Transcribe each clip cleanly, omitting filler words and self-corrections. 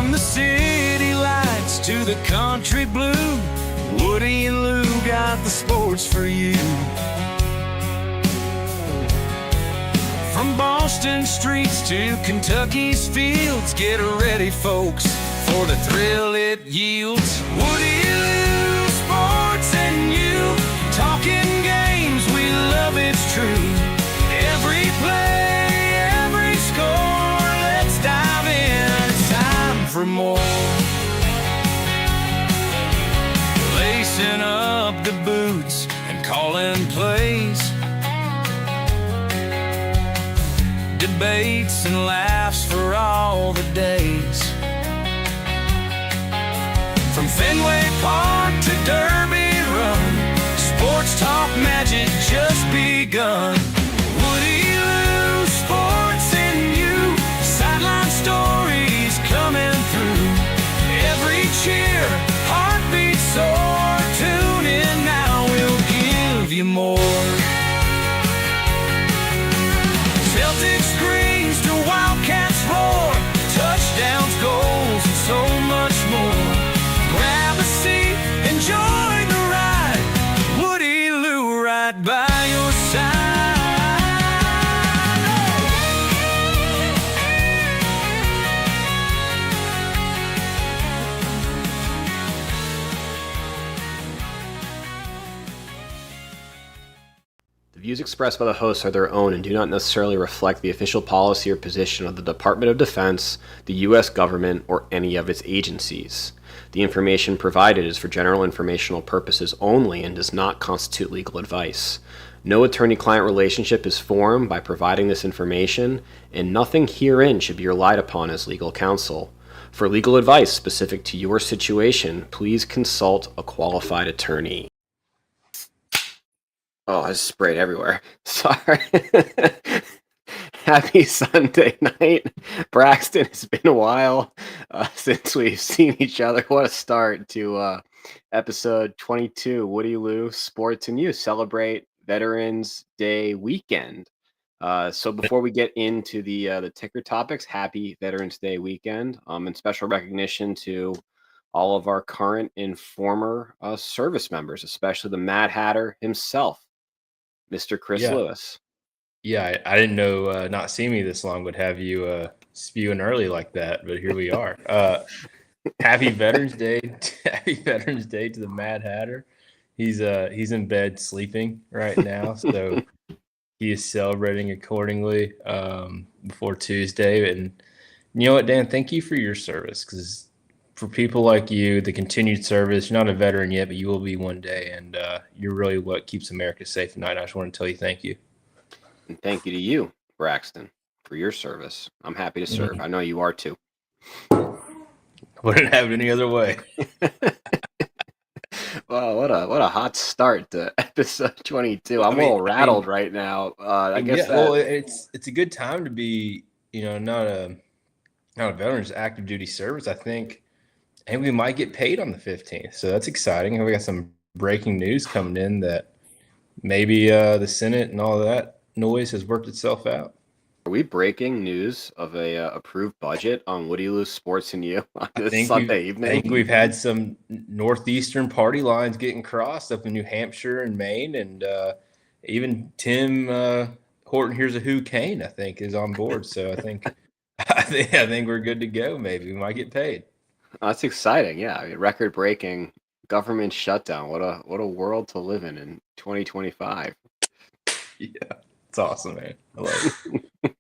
From the city lights to the country blue, Woody and Lew got the sports for you. From Boston streets to Kentucky's fields, get ready, folks, for the thrill it yields. Woody and Lew, sports and you, talking games, we love it's true. Every play, every score, let's dive in, it's time for more. Lacing up the boots and calling plays, debates and laughs for all the days. From Fenway Park to Derby Run, sports talk magic just begun. Woody Lew, sports and you, sideline stories coming through. Every cheer, heartbeat soar, tune in now, we'll give you more. Celtic screams to Wildcats roar, touchdowns, goals, and so much more. Grab a seat, enjoy the ride, Woody Lew right by your side. The views expressed by the hosts are their own and do not necessarily reflect the official policy or position of the Department of Defense, the U.S. government, or any of its agencies. The information provided is for general informational purposes only and does not constitute legal advice. No attorney-client relationship is formed by providing this information, and nothing herein should be relied upon as legal counsel. For legal advice specific to your situation, please consult a qualified attorney. Oh, I sprayed everywhere. Sorry. Happy Sunday night, Braxton. It's been a while since we've seen each other. What a start to episode 22, Woody Lew, Sports and You, Celebrate Veterans Day weekend. So before we get into the ticker topics, happy Veterans Day weekend, and special recognition to all of our current and former service members, especially the Mad Hatter himself, Mr. Chris Lewis. Yeah, I didn't know not seeing me this long would have you spewing early like that, but here we are. Happy Veterans Day! Happy Veterans Day to the Mad Hatter. He's in bed sleeping right now, so he is celebrating accordingly before Tuesday. And you know what, Dan? Thank you for your service, because for people like you, the continued service, you're not a veteran yet, but you will be one day, and you're really what keeps America safe at night. I just want to tell you thank you. And thank you to you, Braxton, for your service. I'm happy to serve. Mm-hmm. I know you are too. Wouldn't have it any other way. Well, what a hot start to episode 22. I'm a little rattled right now. I guess. Well, it's a good time to be, not a veteran's active duty service. I think we might get paid on the 15th, so that's exciting. We got some breaking news coming in that maybe the Senate and all of that noise has worked itself out. Are we breaking news of a approved budget on Woody Lew, Sports and You on this Sunday evening? I think we've had some northeastern party lines getting crossed up in New Hampshire and Maine, and even Tim Horton Here's a Who Kane, I think, is on board. So I think we're good to go. Maybe we might get paid. That's exciting. Yeah, I mean, record-breaking government shutdown. What a world to live in 2025. Yeah. It's awesome, man. I love it.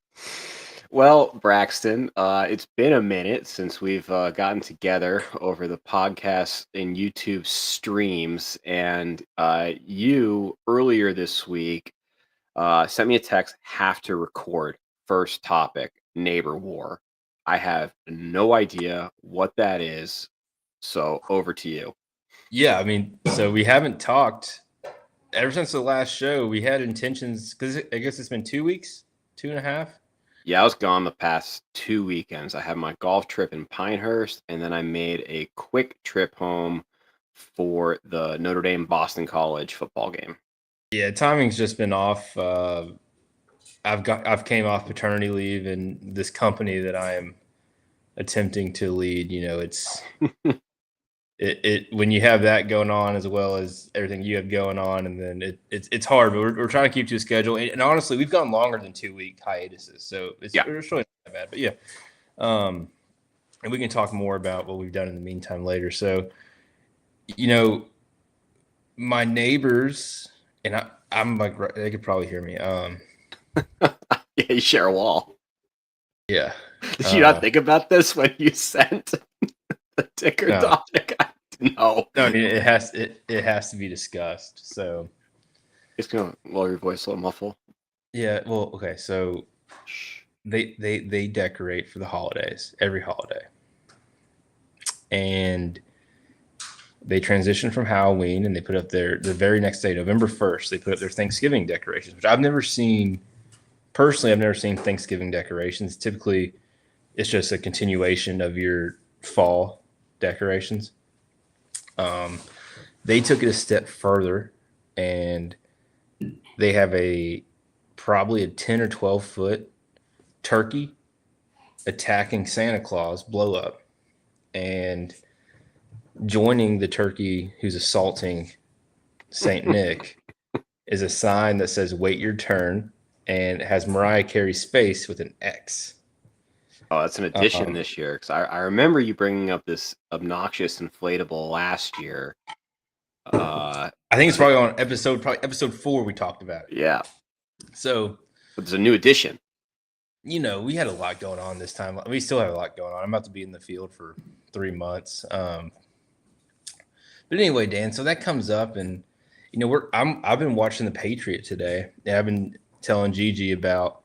Well, Braxton, it's been a minute since we've gotten together over the podcast and YouTube streams, and you earlier this week sent me a text, have to record first topic, neighbor war. I have no idea what that is, so over to you. Yeah, I mean, so we haven't talked ever since the last show. We had intentions, because I guess it's been 2 weeks, 2.5. Yeah, I was gone the past 2 weekends. I had my golf trip in Pinehurst, and then I made a quick trip home for the Notre Dame Boston College football game. Yeah, timing's just been off. I've came off paternity leave, and this company that I am attempting to lead. You know, it's it when you have that going on as well as everything you have going on, and then it's hard. But we're trying to keep to a schedule, and honestly, we've gone longer than 2-week hiatuses, so it's really not that bad. But yeah, and we can talk more about what we've done in the meantime later. So, you know, my neighbors and I'm like they could probably hear me. Yeah, you share a wall. Yeah. Did you not think about this when you sent the ticker topic? No. No, I mean it has to be discussed. So it's gonna lower your voice a little muffle. Yeah, well, okay, so they decorate for the holidays, every holiday. And they transition from Halloween and they put up the very next day, November 1st, they put up their Thanksgiving decorations, which I've never seen Thanksgiving decorations. Typically, it's just a continuation of your fall decorations. They took it a step further, and they have probably a 10 or 12 foot turkey attacking Santa Claus blow up, and joining the turkey who's assaulting Saint Nick is a sign that says "Wait your turn," and it has Mariah Carey's face with an X. Oh, that's an addition this year, because I remember you bringing up this obnoxious inflatable last year. I think it's probably on episode 4 we talked about it. Yeah. So it's a new addition. You know, we had a lot going on this time. We still have a lot going on. I'm about to be in the field for 3 months. But anyway, Dan, so that comes up, and you know, I've been watching the Patriot today, and I've been telling Gigi about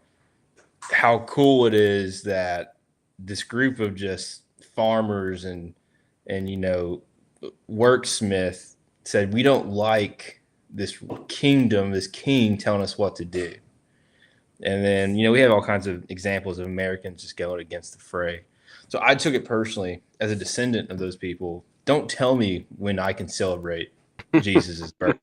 how cool it is that this group of just farmers and you know, worksmith said, we don't like this king telling us what to do. And then, you know, we have all kinds of examples of Americans just going against the fray. So I took it personally as a descendant of those people. Don't tell me when I can celebrate Jesus' birth.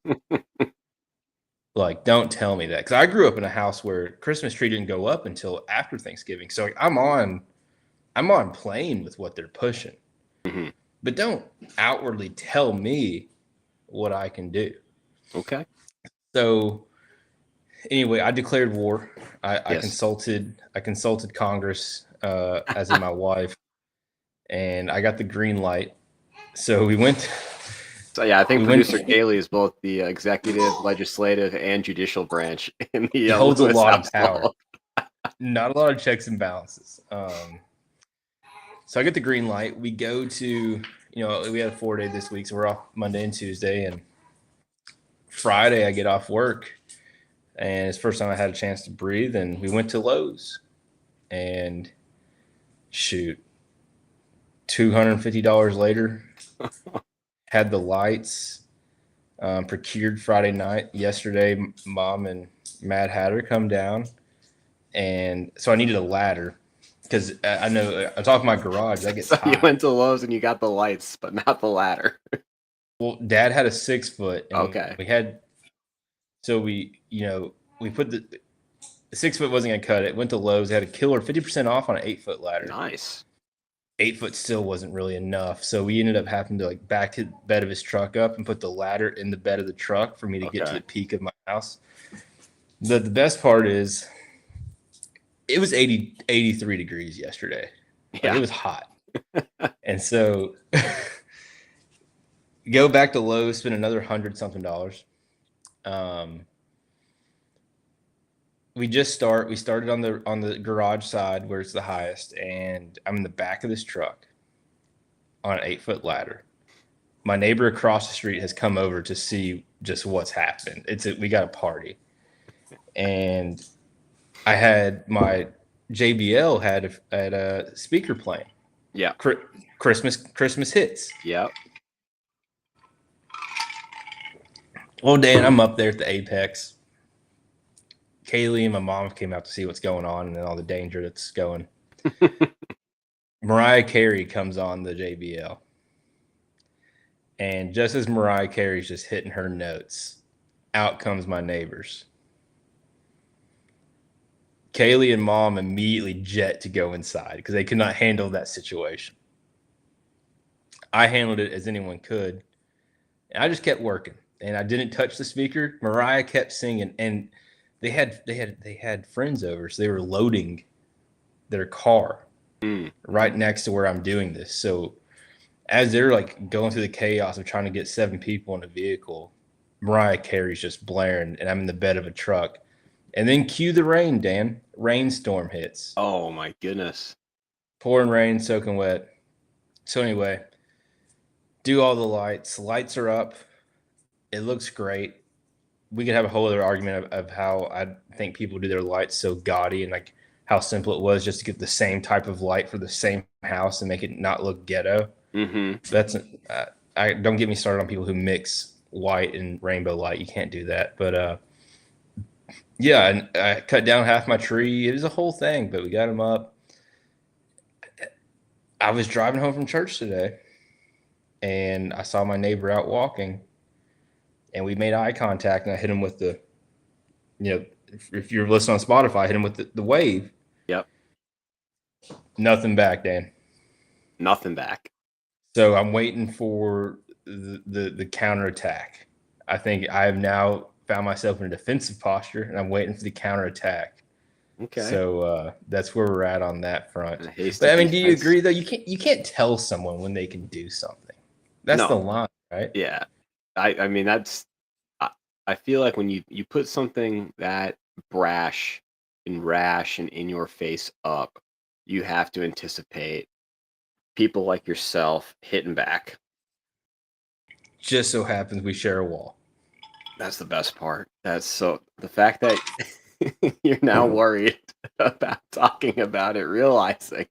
Like, don't tell me that. Because I grew up in a house where Christmas tree didn't go up until after Thanksgiving. So like, I'm on plane with what they're pushing. Mm-hmm. But don't outwardly tell me what I can do. Okay. So anyway, I declared war. I consulted Congress, as in my wife, and I got the green light. So we went. So yeah, I think producer Kaylee is both the executive, legislative, and judicial branch in the. He holds a lot of power. Not a lot of checks and balances. So I get the green light. We go to, you know, we had a 4-day this week, so we're off Monday and Tuesday, and Friday I get off work, and it's the first time I had a chance to breathe, and we went to Lowe's, and shoot, $250 later, had the lights, procured Friday night. Yesterday, Mom and Mad Hatter come down, and so I needed a ladder. Because I know on top of my garage, that gets hot. You went to Lowe's and you got the lights, but not the ladder. Well, Dad had a 6 foot. And okay. We put the 6 foot wasn't going to cut it. Went to Lowe's. They had a killer 50% off on an 8-foot ladder. Nice. 8 foot still wasn't really enough. So we ended up having to like back the bed of his truck up and put the ladder in the bed of the truck for me to get to the peak of my house. The best part is, it was 83 degrees yesterday. Like, it was hot. And so go back to Lowe's, spend another $100-something. We started on the garage side where it's the highest, and I'm in the back of this truck on an 8-foot ladder. My neighbor across the street has come over to see just what's happened. We got a party. And I had my JBL had a speaker playing. Yeah. Christmas hits. Yep. Well, Dan, I'm up there at the apex. Kaylee and my mom came out to see what's going on and all the danger that's going. Mariah Carey comes on the JBL. And just as Mariah Carey's just hitting her notes, out comes my neighbors. Kaylee and Mom immediately jet to go inside because they could not handle that situation. I handled it as anyone could. And I just kept working, and I didn't touch the speaker. Mariah kept singing, and they had friends over, so they were loading their car right next to where I'm doing this. So as they're like going through the chaos of trying to get 7 people in a vehicle, Mariah Carey's just blaring, and I'm in the bed of a truck. And then cue the rain, Dan. Rainstorm hits. Oh my goodness. Pouring rain, soaking wet. So anyway, do all the lights. Lights are up. It looks great. We could have a whole other argument of how I think people do their lights so gaudy and like how simple it was just to get the same type of light for the same house and make it not look ghetto. That's I don't get me started on people who mix white and rainbow light. You can't do that. But yeah, and I cut down half my tree. It was a whole thing, but we got them up. I was driving home from church today, and I saw my neighbor out walking, and we made eye contact, and I hit him with the, if you're listening on Spotify, I hit him with the wave. Yep. Nothing back, Dan. Nothing back. So I'm waiting for the counterattack. I think I have now found myself in a defensive posture, and I'm waiting for the counterattack. Okay. So that's where we're at on that front. But I mean, do you agree though? You can't tell someone when they can do something. That's the line, right? Yeah. I mean, I feel like when you put something that brash and rash and in your face up, you have to anticipate people like yourself hitting back. Just so happens we share a wall. That's the best part. That's so the fact that you're now worried about talking about it, realizing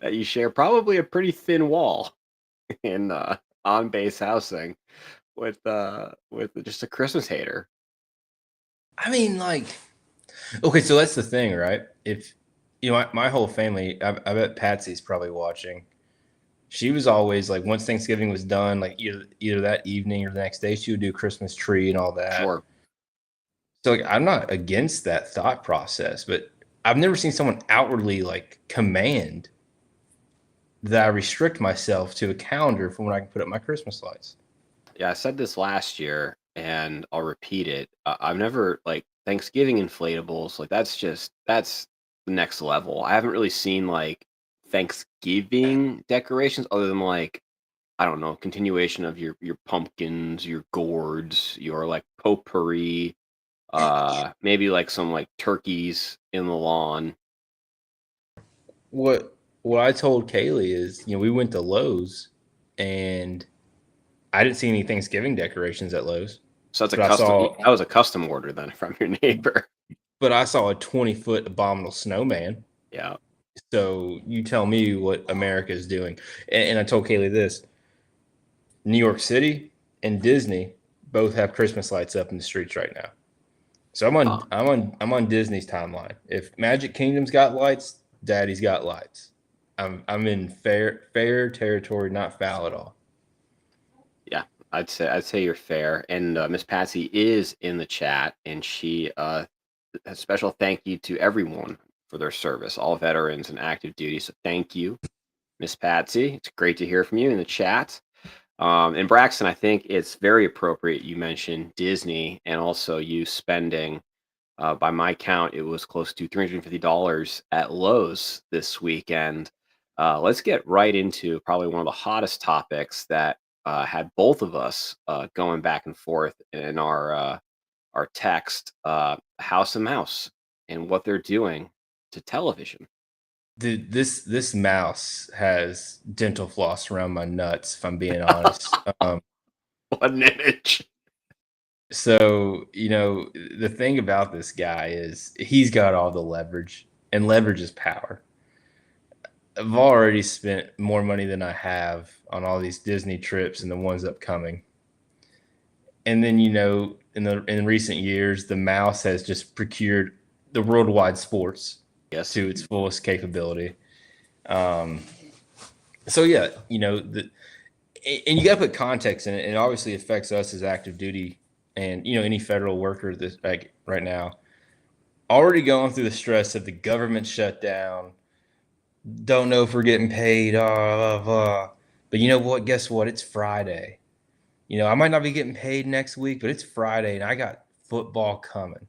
that you share probably a pretty thin wall in on base housing with just a Christmas hater. I mean, like, okay, so that's the thing, right? If my whole family, I bet Patsy's probably watching. She was always like, once Thanksgiving was done, like either that evening or the next day, she would do a Christmas tree and all that. Sure. So like, I'm not against that thought process, but I've never seen someone outwardly like command that I restrict myself to a calendar for when I can put up my Christmas lights. Yeah, I said this last year, and I'll repeat it. I've never like Thanksgiving inflatables. Like that's the next level. I haven't really seen like Thanksgiving decorations other than like, I don't know, continuation of your pumpkins, your gourds, your like potpourri, maybe like some like turkeys in the lawn. What I told Kaylee is, we went to Lowe's and I didn't see any Thanksgiving decorations at Lowe's. So that was a custom order then from your neighbor. But I saw a 20-foot abominable snowman. Yeah. So you tell me what America is doing. And I told Kaylee this. New York City and Disney both have Christmas lights up in the streets right now. So I'm on Disney's timeline. If Magic Kingdom's got lights, Daddy's got lights. I'm in fair territory, not foul at all. Yeah, I'd say you're fair. And Miss Patsy is in the chat, and she a special thank you to everyone for their service, all veterans and active duty. So thank you, Miss Patsy. It's great to hear from you in the chat. And Braxton, I think it's very appropriate you mentioned Disney and also you spending, by my count, it was close to $350 at Lowe's this weekend. Let's get right into probably one of the hottest topics that had both of us going back and forth in our text, House and Mouse, and what they're doing to television. Dude, this mouse has dental floss around my nuts, if I'm being honest. What an image. So, the thing about this guy is he's got all the leverage, and leverage is power. I've already spent more money than I have on all these Disney trips and the ones upcoming. And then, in recent years, the mouse has just procured the worldwide sports. Yes. To its fullest capability. So yeah, and you got to put context in it. It obviously affects us as active duty and any federal worker this like right now. already going through the stress of the government shutdown. Don't know if we're getting paid. Blah, blah. But you know what? Guess what? It's Friday. I might not be getting paid next week, but it's Friday and I got football coming.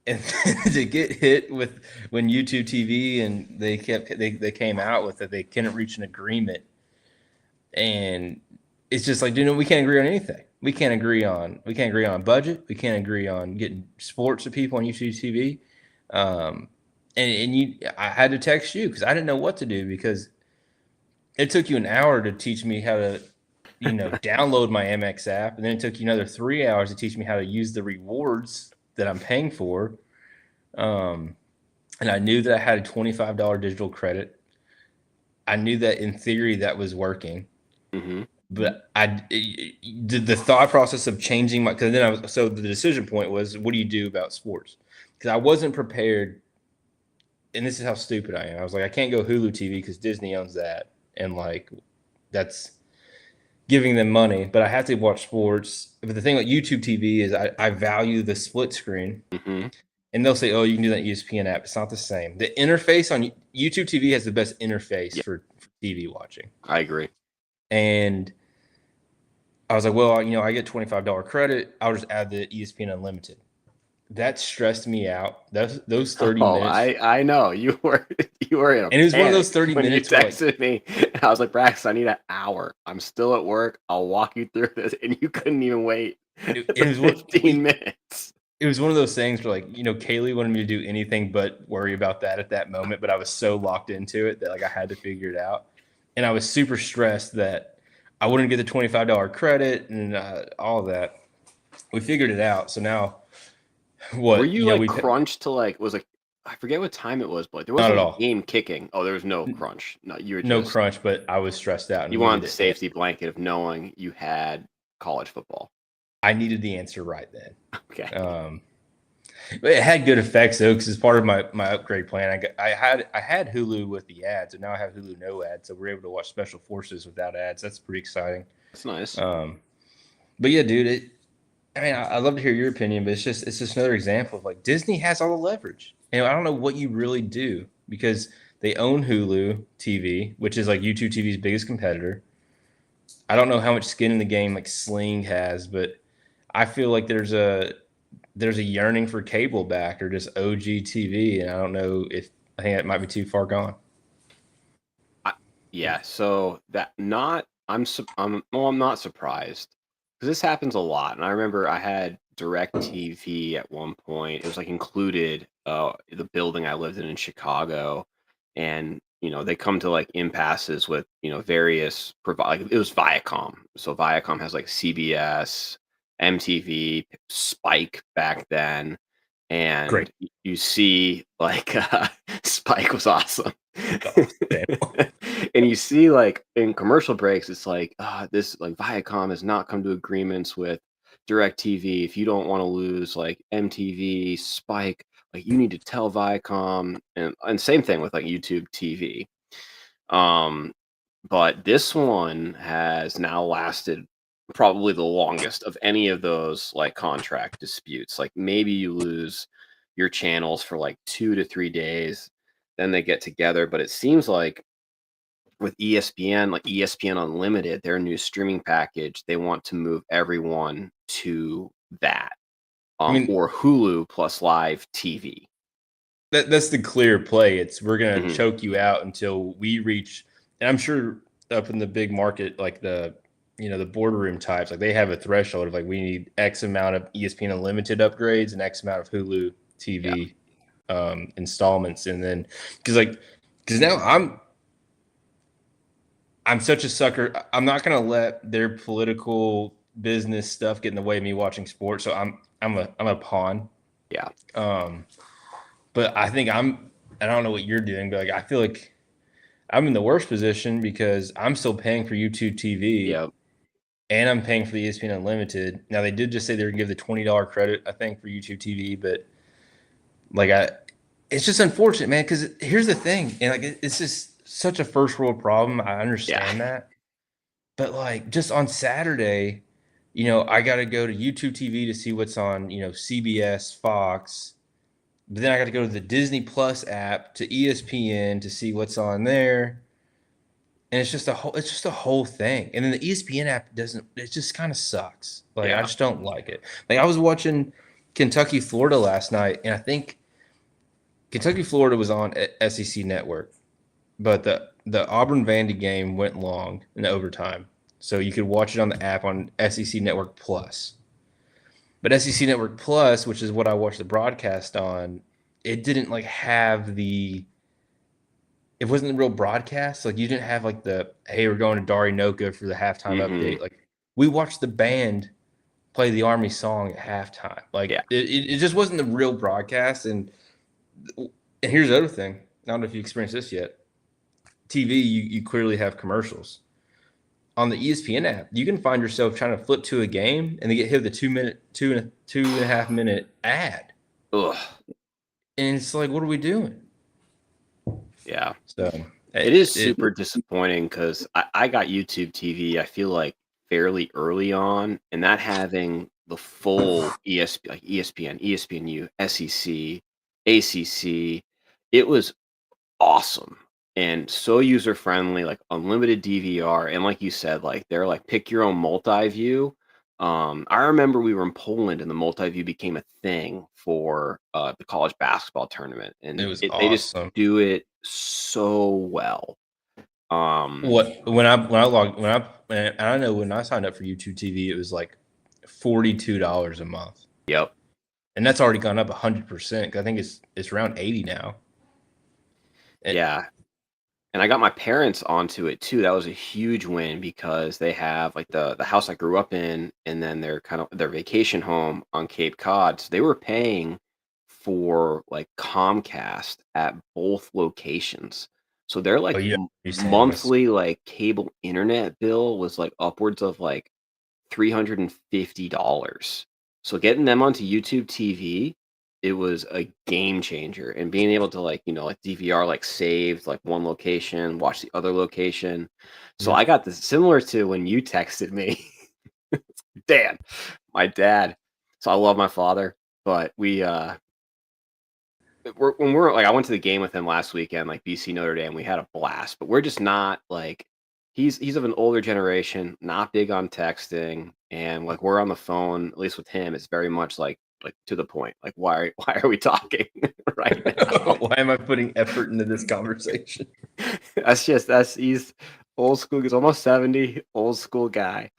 And to get hit with when YouTube TV and they came out with it, they couldn't reach an agreement. And it's just like, we can't agree on anything. We can't agree on a budget. We can't agree on getting sports to people on YouTube TV. I had to text you because I didn't know what to do, because it took you an hour to teach me how to, download my MX app, and then it took you another 3 hours to teach me how to use the rewards that I'm paying for. And I knew that I had a $25 digital credit. I knew that in theory that was working. Mm-hmm. But the thought process of changing because then so the decision point was, what do you do about sports? Because I wasn't prepared, and this is how stupid I am. I was like, I can't go Hulu TV because Disney owns that, and like that's giving them money. But I have to watch sports. But the thing with YouTube TV is I value the split screen, Mm-hmm. and they'll say, oh, you can do that ESPN app. It's not the same. The interface on YouTube TV has the best interface for TV watching. I agree. And I was like, well, I get $25 credit. I'll just add the ESPN Unlimited. That stressed me out. Those 30 minutes. I know you were in a and it was one of those 30 when minutes. You texted me, and I was like, Brax, I need an hour. I'm still at work. I'll walk you through this, and you couldn't even wait. It was 15 minutes. It was one of those things where, like, Kaylee wanted me to do anything but worry about that at that moment. But I was so locked into it that like I had to figure it out, and I was super stressed that I wouldn't get the $25 credit and all of that. We figured it out. So now, what were you crunched to I forget what time it was, but there wasn't a game kicking. Oh, there was no crunch. No, you were no crunch, but I was stressed out. And you wanted the safety blanket of knowing you had college football. I needed the answer right then. Okay. But it had good effects though, because as part of my upgrade plan, I had Hulu with the ads, and now I have Hulu no ads, so we're able to watch Special Forces without ads. That's pretty exciting. That's nice. But yeah, dude, I'd love to hear your opinion, but it's just another example of like Disney has all the leverage, and I don't know what you really do, because they own Hulu TV, which is like YouTube TV's biggest competitor. I don't know how much skin in the game like Sling has, but I feel like there's a yearning for cable back, or just OG TV, and I don't know I think that might be too far gone. Yeah, so I'm not surprised, because this happens a lot. And I remember I had DirecTV at one point. It was like included the building I lived in Chicago, and they come to like impasses with various it was Viacom. So Viacom has like CBS, MTV, Spike back then, and Great. you see like Spike was awesome. And you see like in commercial breaks, it's like this like Viacom has not come to agreements with DirecTV. If you don't want to lose like MTV, Spike, like you need to tell Viacom, and same thing with like YouTube TV. But this one has now lasted probably the longest of any of those like contract disputes. Like maybe you lose your channels for like 2 to 3 days, then they get together. But it seems like with ESPN, like ESPN Unlimited, their new streaming package, they want to move everyone to that, or Hulu plus live TV. That's the clear play. We're gonna choke you out until we reach, and I'm sure up in the big market, like the boardroom types, like they have a threshold of like, we need X amount of ESPN Unlimited upgrades and X amount of Hulu TV installments, and then because now I'm such a sucker. I'm not gonna let their political business stuff get in the way of me watching sports. So I'm a pawn. Yeah. But I think I don't know what you're doing, but like I feel like I'm in the worst position because I'm still paying for YouTube TV. Yep. And I'm paying for the ESPN Unlimited. Now they did just say they're gonna give the $20 credit, I think, for YouTube TV, but like it's just unfortunate, man, because here's the thing, and like it's just such a first world problem. I understand that. But like just on Saturday, I gotta go to YouTube TV to see what's on, CBS, Fox, But then I got to go to the Disney Plus app to ESPN to see what's on there. And it's just a whole thing. And then the ESPN app it just kind of sucks. Like I Yeah. just don't like it. Like I was watching Kentucky Florida last night, and I think Kentucky Florida was on SEC Network, but the Auburn Vandy game went long in overtime. So you could watch it on the app on SEC Network Plus. But SEC Network Plus, which is what I watched the broadcast on, it didn't like have it wasn't the real broadcast. Like you didn't have like hey, we're going to Dari Noka for the halftime update. Like we watched the band play the Army song at halftime. Like Yeah. it just wasn't the real broadcast. And here's the other thing. I don't know if you experienced this yet. TV, you clearly have commercials. On the ESPN app, you can find yourself trying to flip to a game and they get hit with a 2.5 minute ad. Ugh. And it's like, what are we doing? Yeah. So it is super disappointing because I got YouTube TV, I feel like fairly early on, and that having the full ESPN, ESPNU, SEC, ACC, it was awesome and so user friendly, like unlimited DVR, and like you said, like they're like pick your own multi-view. I remember we were in Poland and the multi-view became a thing for the college basketball tournament, and it was they just awesome. do it so well. When I know when I signed up for YouTube TV, it was like $42 a month. Yep. And that's already gone up 100%. I think it's around 80 now. Yeah. And I got my parents onto it too. That was a huge win because they have like the house I grew up in, and then their their vacation home on Cape Cod. So they were paying for like Comcast at both locations. So their like monthly like cable internet bill was like upwards of like $350. So getting them onto YouTube TV, it was a game changer, and being able to like like DVR like saved like one location, watch the other location. So I got this similar to when you texted me. Dan, my dad. So I love my father, but when we're like, I went to the game with him last weekend, like BC Notre Dame. We had a blast, but we're just not like he's of an older generation, not big on texting, and like we're on the phone. At least with him, it's very much like to the point. Like why are we talking right now? Why am I putting effort into this conversation? He's old school. He's almost 70, old school guy.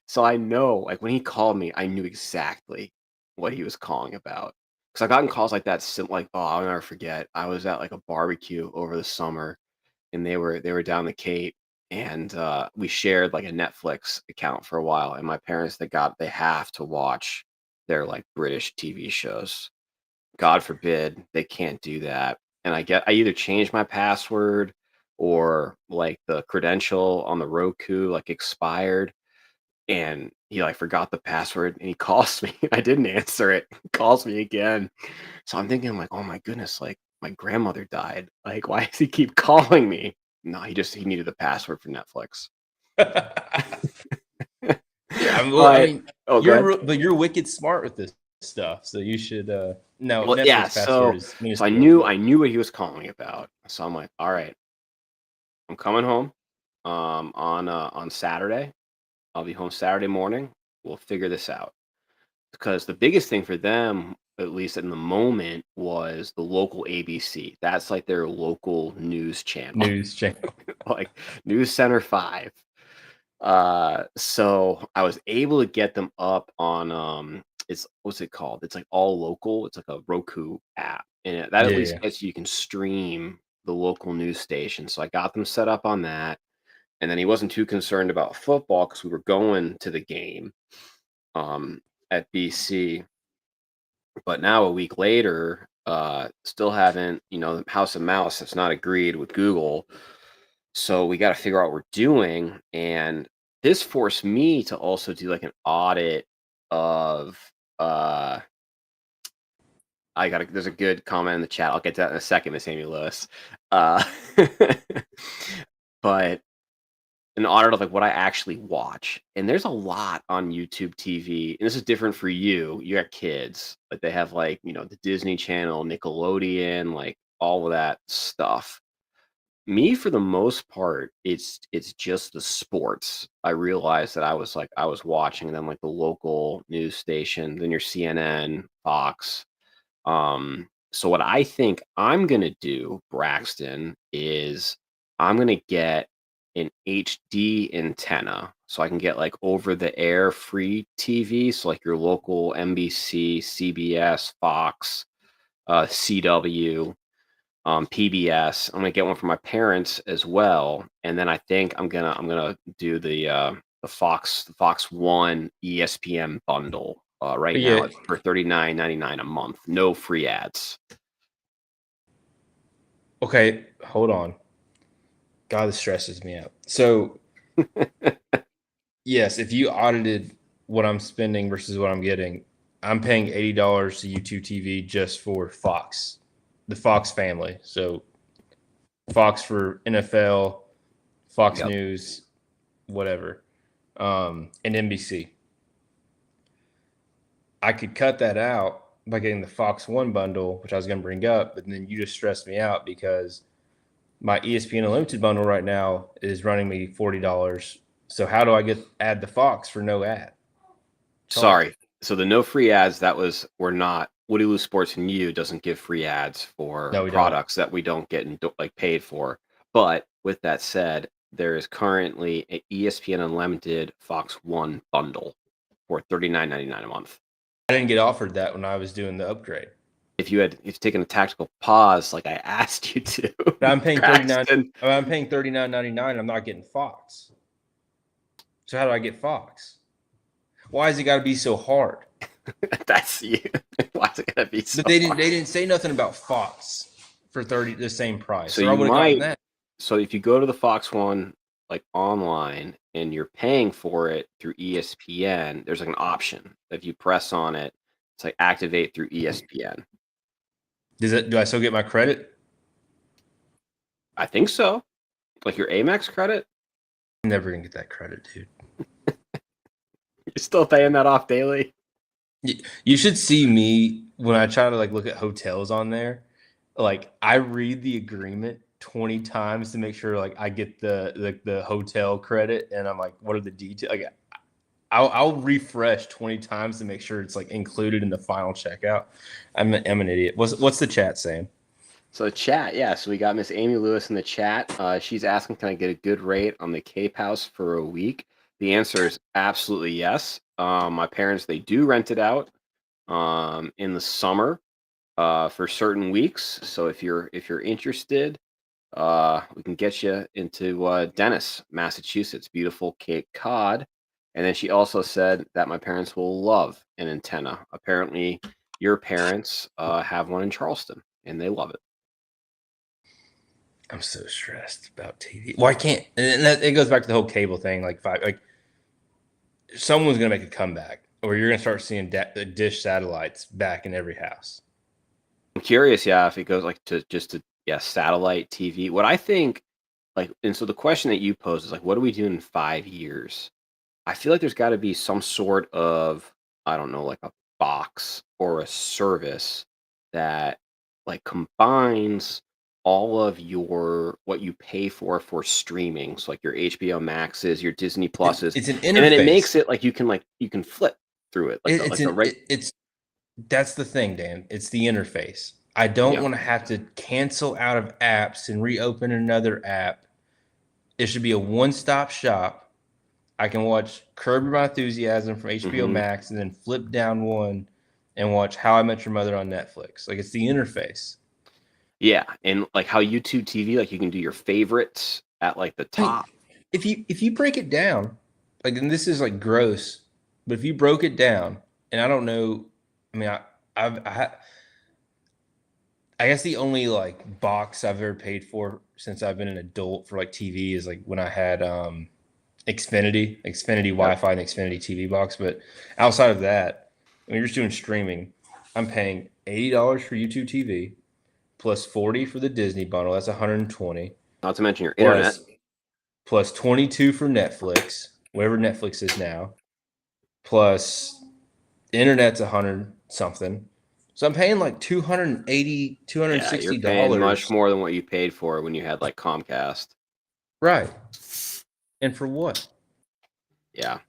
So I know, like when he called me, I knew exactly what he was calling about. Because I've gotten calls like that since, like, oh, I'll never forget. I was at like a barbecue over the summer, and they were down the Cape, and we shared like a Netflix account for a while. And my parents, they have to watch their like British TV shows. God forbid they can't do that. And I either change my password or like the credential on the Roku like expired, and he like forgot the password, and he calls me. I didn't answer it. He calls me again. So I'm thinking like, oh my goodness, like my grandmother died. Like, why does he keep calling me? No, he needed the password for Netflix. I mean, you're wicked smart with this stuff, so you should no. Well, Netflix yeah, password so is I knew what he was calling me about. So I'm like, all right, I'm coming home on Saturday. I'll be home Saturday morning. We'll figure this out. Because the biggest thing for them, at least in the moment, was the local ABC. That's like their local news channel. Like News Center 5. So I was able to get them up on it's what's it called? It's like all local. It's like a Roku app, and that at least gets you can stream the local news station. So I got them set up on that, and then he wasn't too concerned about football because we were going to the game at BC. But now a week later, still haven't, the House of Mouse has not agreed with Google. So we got to figure out what we're doing. And this forced me to also do like an audit of there's a good comment in the chat. I'll get to that in a second, Miss Amy Lewis. But an audit of like what I actually watch. And there's a lot on YouTube TV. And this is different for you. You got kids, but they have like, the Disney Channel, Nickelodeon, like all of that stuff. Me, for the most part, it's just the sports. I realized that I was watching them like the local news station, then your CNN, Fox. So what I think I'm gonna do, Braxton, is I'm gonna get an HD antenna so I can get like over the air free TV. So like your local NBC, CBS, Fox, CW, PBS. I'm gonna get one for my parents as well, and then I think I'm gonna do the Fox One ESPN bundle. Right But now yeah, it's for $39.99 a month, no free ads. okay, hold on. God, this stresses me out. So, yes, if you audited what I'm spending versus what I'm getting, I'm paying $80 to YouTube TV just for Fox, the Fox family. So, Fox for NFL, Fox Yep. News, whatever, and NBC. I could cut that out by getting the Fox One bundle, which I was going to bring up, but then you just stressed me out because my ESPN Unlimited bundle right now is running me $40. So how do I add the Fox for no ad? Sorry. So the no free ads were not Woody Lew Sports and You doesn't give free ads for No, we don't. products that we don't get like paid for. But with that said, there is currently an ESPN Unlimited Fox One bundle for $39.99 a month. I didn't get offered that when I was doing the upgrade. If you've taken a tactical pause like I asked you to, But I'm paying Braxton, I'm paying $39.99. I'm not getting Fox. So how do I get Fox? Why has it got to be so hard? that's you. Why is it gonna be so But they hard? didn't say nothing about Fox for the same price. So So I you would have gotten might. that. So if you go to the Fox One like online and you're paying for it through ESPN, there's like an option. If you press on it, it's like activate through ESPN. Do I still get my credit? I think so. Like your Amex credit, I'm never gonna get that credit, dude. you're still paying that off daily. You should see me when I try to like look at hotels on there. Like I read the agreement 20 times to make sure like I get the hotel credit, and I'm like, what are the details? Like I'll refresh 20 times to make sure it's like included in the final checkout. I'm an idiot. What's the chat saying? So chat, yeah. So we got Miss Amy Lewis in the chat. She's asking, can I get a good rate on the Cape House for a week? The answer is absolutely yes. My parents, they do rent it out in the summer for certain weeks. So if you're interested, we can get you into Dennis, Massachusetts, beautiful Cape Cod. And then she also said that my parents will love an antenna. Apparently, your parents have one in Charleston, and they love it. I'm so stressed about TV. Well, I can't. And it goes back to the whole cable thing. Like someone's gonna make a comeback, or you're gonna start seeing dish satellites back in every house. I'm curious, yeah, if it goes like to satellite TV. What I think, like, and so the question that you pose is like, what do we do in 5 years? I feel like there's got to be some sort of, I don't know, like a box or a service that like combines all of your what you pay for streaming. So like your HBO Maxes, your Disney Pluses, It's an and then it makes interface. it like you can flip through it It's that's the thing, Dan. It's the interface. I don't yeah. want to have to cancel out of apps and reopen another app. It should be a one-stop shop. I can watch Curb Your Enthusiasm from HBO Max and then flip down one and watch How I Met Your Mother on Netflix. Like it's the interface. Yeah, and like how YouTube TV, like you can do your favorites at like the top. If you break it down, like, and this is like gross, but if you broke it down, and I don't know, I mean, I guess the only like box I've ever paid for since I've been an adult for like TV is like when I had Xfinity Wi-Fi and Xfinity TV box. But outside of that, when you're just doing streaming, I'm paying $80 for YouTube TV plus 40 for the Disney bundle. That's 120. Not to mention your internet. plus 22 for Netflix, whatever Netflix is now, plus internet's 100 something. So I'm paying like $280, Yeah, you're paying much $260. more than what you paid for when you had like Comcast. Right. And for what? Yeah.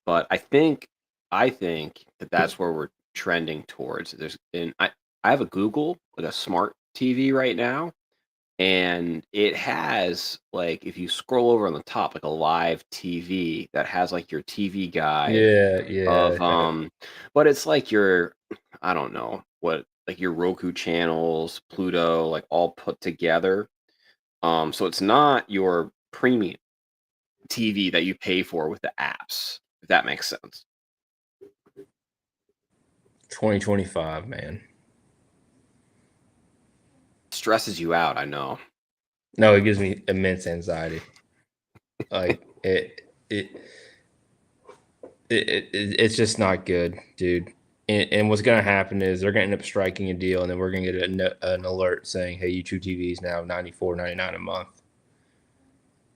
But I think that that's where we're trending towards. I have a Google, like a smart TV right now, and it has like if you scroll over on the top, like a live TV that has like your TV guide Yeah. of but it's like your I don't know what like your Roku channels, Pluto, like all put together. So it's not your premium TV that you pay for with the apps, if that makes sense. 2025, man. Stresses you out, I know. No, it gives me immense anxiety. Like it's just not good, dude. And what's going to happen is they're going to end up striking a deal, and then we're going to get an alert saying, "Hey, YouTube TV is now $94.99 a month."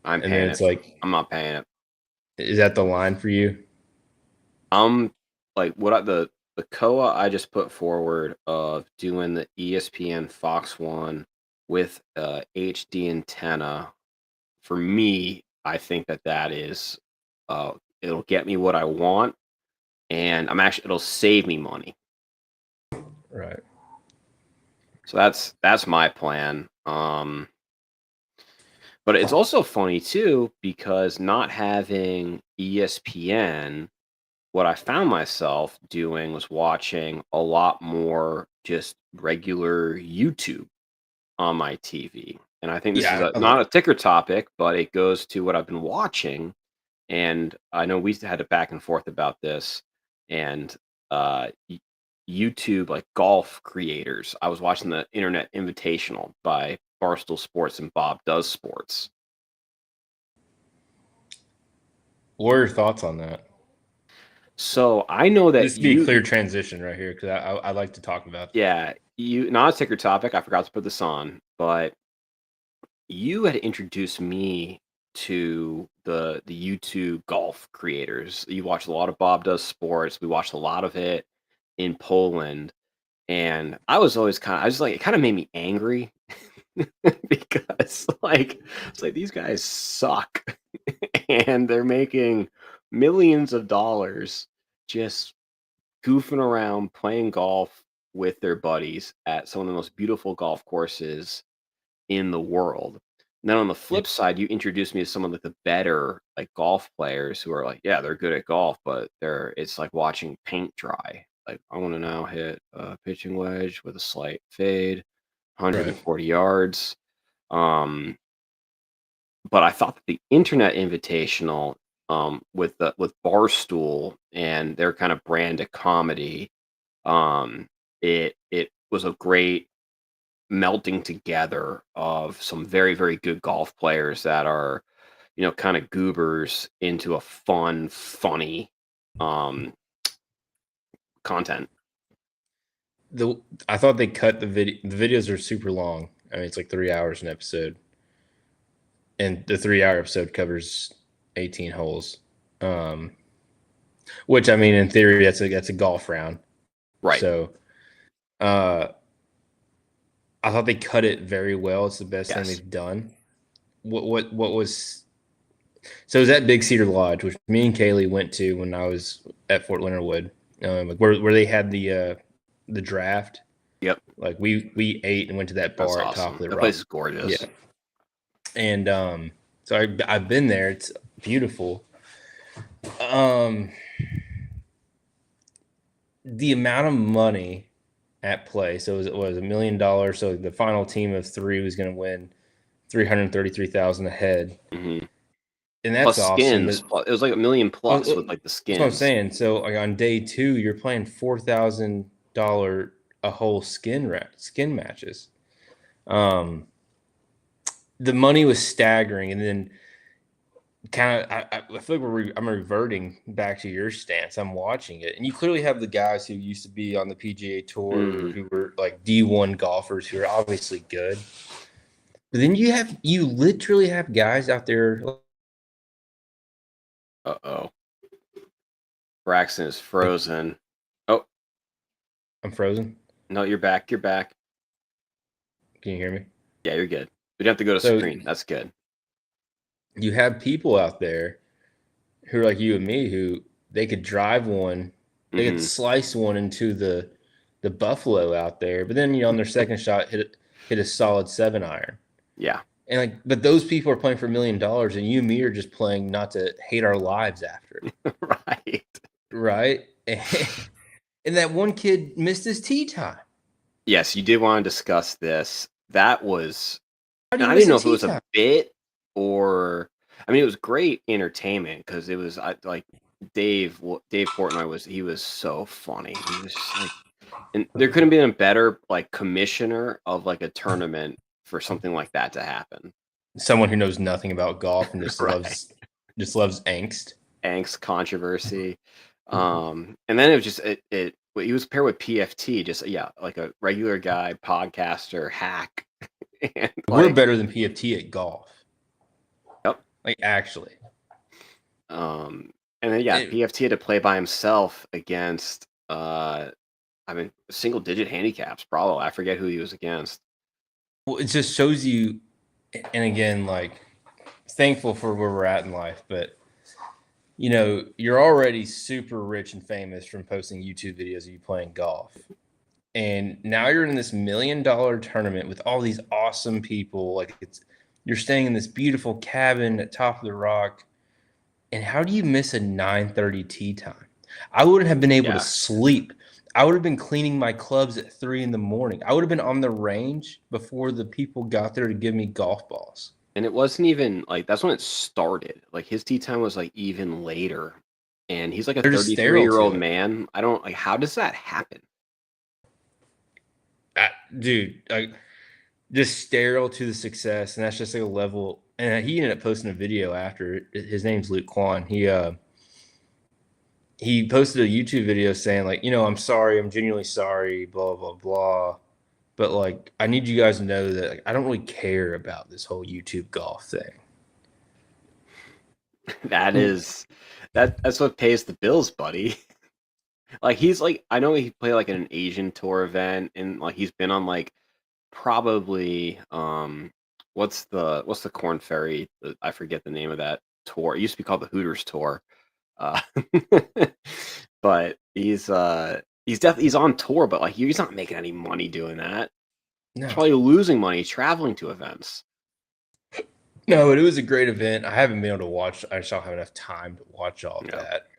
I'm And paying then it. it's like, I'm not paying it. is that the line for you? Like the COA I just put forward of doing the ESPN Fox One with HD antenna. For me, I think that is it'll get me what I want, and it'll save me money. Right. So that's my plan. But it's also funny too because not having ESPN, what I found myself doing was watching a lot more just regular YouTube on my TV. And I think this is Yeah. not a ticker topic, but it goes to what I've been watching. And I know we had a back and forth about this. And YouTube, like golf creators, I was watching the Internet Invitational by Barstool Sports and Bob Does Sports. What are your thoughts on that? So I know that This would be a clear transition right here because I like to talk about that. Yeah, not a ticker topic. I forgot to put this on, but you had introduced me to the YouTube golf creators. You watched a lot of Bob Does Sports. We watched a lot of it in Poland, and I was always it kind of made me angry because like it's like these guys suck and they're making millions of dollars just goofing around playing golf with their buddies at some of the most beautiful golf courses in the world. And then on the flip side, you introduced me to some of the better like golf players who are like, yeah, they're good at golf, but it's like watching paint dry. Like I want to now hit a pitching wedge with a slight fade, 140 yards. But I thought that the Internet Invitational with Barstool and their kind of brand of comedy, it was a great melting together of some very, very good golf players that are, kind of goobers into a fun, funny content. I thought they cut the video. The videos are super long. I mean, it's like 3 hours an episode, and the 3 hour episode covers 18 holes. Which I mean, in theory, that's a golf round, right? So, I thought they cut it very well. It's the best thing they've done. What was so? It was at Big Cedar Lodge, which me and Kaylee went to when I was at Fort Leonard Wood, where they had the draft. Yep. Like we ate and went to that bar at Top of the Rock. That place is gorgeous. Yeah. And so I've been there. It's beautiful. The amount of money at play. So it was $1 million. So the final team of 3 was going to win $333,000 ahead. Mm-hmm. And that's plus awesome. Skins. It was like $1 million plus with like the skins. That's what I'm saying. So like on day 2, you're playing $4,000 a whole skin matches. The money was staggering, and then kind of I feel like I'm reverting back to your stance. I'm watching it, and you clearly have the guys who used to be on the PGA Tour who were like D1 golfers who are obviously good. But then you literally have guys out there. Uh-oh. Braxton is frozen. Oh, I'm frozen. no, you're back. You're back. Can you hear me? Yeah, you're good. We don't have to go to So- screen. That's good. You have people out there who are like you and me who they could drive one, they could slice one into the buffalo out there, but then on their second shot hit a solid 7-iron. Yeah. And but those people are playing for $1 million, and you and me are just playing not to hate our lives after it. Right. And that one kid missed his tee time. Yes, you did want to discuss this. That was, How do you I miss didn't know a if it was tee a time? bit or, I mean, it was great entertainment because it was like Dave Portnoy he was so funny. He was just like, and there couldn't be a better like commissioner of like a tournament for something like that to happen. Someone who knows nothing about golf and just Right. loves angst. Controversy. And then it was just he was paired with PFT, just like a regular guy, podcaster, hack. And We're better than PFT at golf. Yep. Like actually. And then PFT had to play by himself against single digit handicaps, probably. I forget who he was against. Well, it just shows you, and again, like thankful for where we're at in life, but you're already super rich and famous from posting YouTube videos of you playing golf. And now you're in this $1 million tournament with all these awesome people. Like you're staying in this beautiful cabin at top of the rock. And how do you miss a 9:30 tee time? I wouldn't have been able to sleep. I would have been cleaning my clubs at 3 a.m. I would have been on the range before the people got there to give me golf balls. And it wasn't even like that's when it started. Like his tee time was like even later. And he's like a 33-year-old man. I don't like, how does that happen? Dude, just sterile to the success, and that's just like a level. And he ended up posting a video after. His name's Luke Kwan. He posted a YouTube video saying like, I'm sorry, I'm genuinely sorry, blah blah blah, but like I need you guys to know that like, I don't really care about this whole YouTube golf thing. That's what pays the bills, buddy. Like he's like, I know he played like in an Asian tour event, and like he's been on like probably what's the Corn Ferry? I forget the name of that tour. It used to be called the Hooters Tour. But he's on tour, but like he's not making any money doing that. No. He's probably losing money traveling to events. No, but it was a great event. I haven't been able to watch. I just don't have enough time to watch all of that.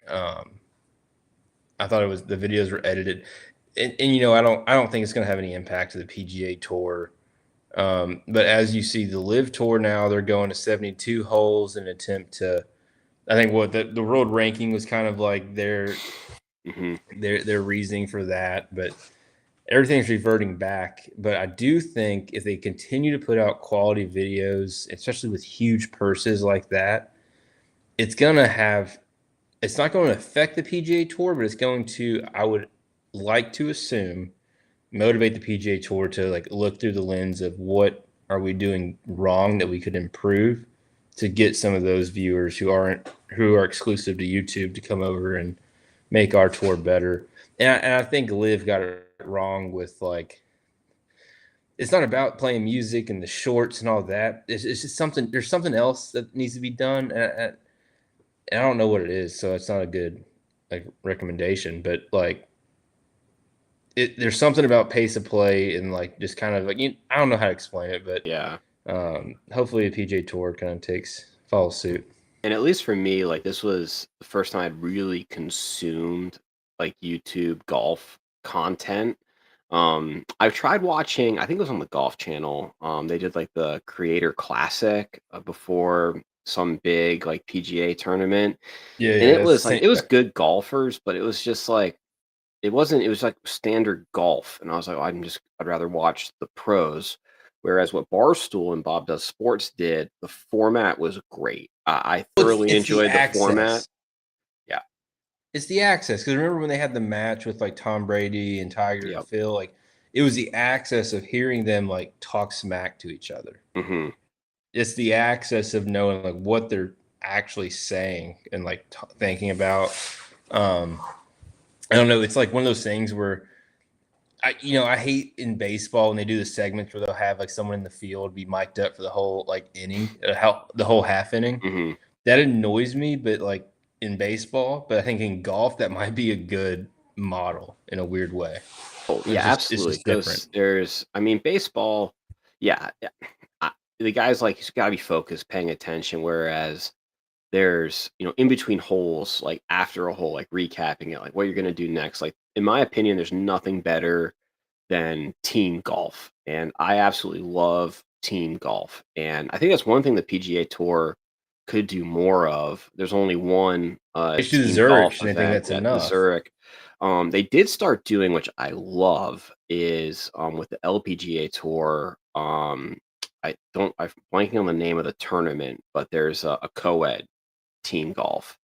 I thought the videos were edited, and I don't think it's going to have any impact to the PGA Tour. But as you see, the Live Tour now, they're going to 72 holes in an attempt to. I think what the world ranking was kind of like their reasoning for that, but everything's reverting back. But I do think if they continue to put out quality videos, especially with huge purses like that, it's not going to affect the PGA Tour, but it's going to, I would like to assume, motivate the PGA Tour to like look through the lens of what are we doing wrong that we could improve to get some of those viewers who are exclusive to YouTube to come over and make our tour better. And I think Liv got it wrong with like, it's not about playing music and the shorts and all that. It's just there's something else that needs to be done. And I don't know what it is, so it's not a good like recommendation. But like, there's something about pace of play and like just kind of like I don't know how to explain it, but yeah. Hopefully the PGA Tour kind of follows suit. And at least for me, like this was the first time I'd really consumed like YouTube golf content. I've tried watching, I think it was on the Golf Channel. They did like the Creator Classic before some big like PGA tournament. Yeah, and it was like it was good golfers, but it was just like it was like standard golf. And I was like, I'd rather watch the pros. Whereas what Barstool and Bob Does Sports did, the format was great. I thoroughly enjoyed the format. Yeah. It's the access. Because remember when they had the match with like Tom Brady and Tiger and Phil, like it was the access of hearing them like talk smack to each other. Mm-hmm. It's the access of knowing like what they're actually saying and like thinking about. I don't know. It's like one of those things where I hate in baseball when they do the segments where they'll have like someone in the field be mic'd up for the whole like inning, the whole half inning. Mm-hmm. That annoys me, but like in baseball, but I think in golf that might be a good model in a weird way. Oh, yeah, absolutely. It's just different. Because baseball, yeah, the guy's like he's got to be focused, paying attention. Whereas there's in between holes, like after a hole, like recapping it, like what you're gonna do next. Like in my opinion, there's nothing better than team golf, and I absolutely love team golf. And I think that's one thing the PGA Tour could do more of. There's only one It's just team Zurich, golf and I think event that's at the enough. Zurich. They did start doing, which I love, is with the LPGA Tour. I'm blanking on the name of the tournament, but there's a co-ed team golf,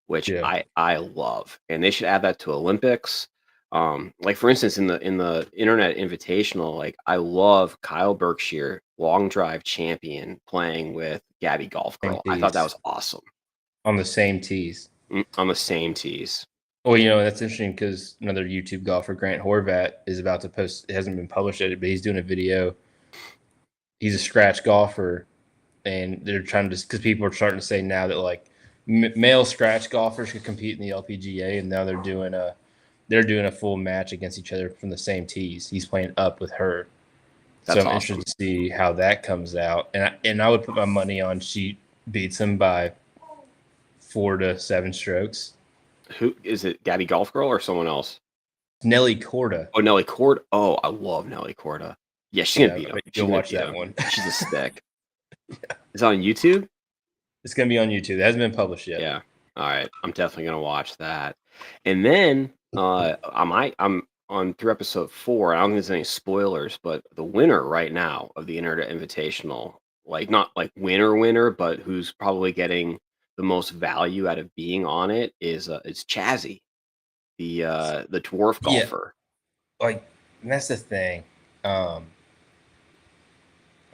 which Yeah. I love, and they should add that to Olympics. Like for instance, in the Internet Invitational, like I love Kyle Berkshire, long drive champion, playing with Gabby Golf Same Girl. I thought that tees. was awesome. On the same tees. On the same tees. Well, that's interesting because another YouTube golfer, Grant Horvat, is about to post. It hasn't been published yet, but he's doing a video. He's a scratch golfer, and they're trying to, because people are starting to say now that like male scratch golfers could compete in the LPGA, and now they're doing a full match against each other from the same tees. He's playing up with her. That's so I'm awesome. interested to see how that comes out, and I would put my money on she beats him by 4 to 7 strokes. Who is it? Gabby Golf Girl or someone else? Nelly Korda. Oh, Nelly Korda. Oh, I love Nelly Korda. Yeah, she's gonna beat him. You'll watch that one. She's a stick. Yeah. Is it on YouTube? It's gonna be on YouTube. It hasn't been published yet. Yeah. All right. I'm definitely gonna watch that. And then I'm on through episode 4. I don't think there's any spoilers, but the winner right now of the Internet Invitational, like not like winner, but who's probably getting the most value out of being on it is Chazzy, the dwarf golfer. Like, and that's the thing. How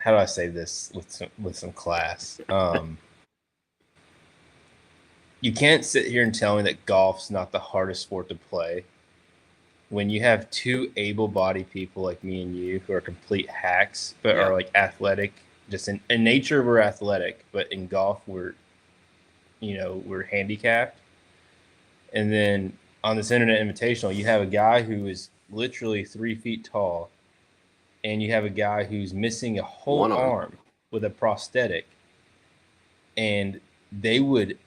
do I say this with some class? You can't sit here and tell me that golf's not the hardest sport to play when you have 2 able-bodied people like me and you who are complete hacks but are like athletic. Just in nature we're athletic, but in golf we're handicapped. And then on this Internet Invitational, you have a guy who is literally 3 feet tall, and you have a guy who's missing a whole arm with a prosthetic, and they would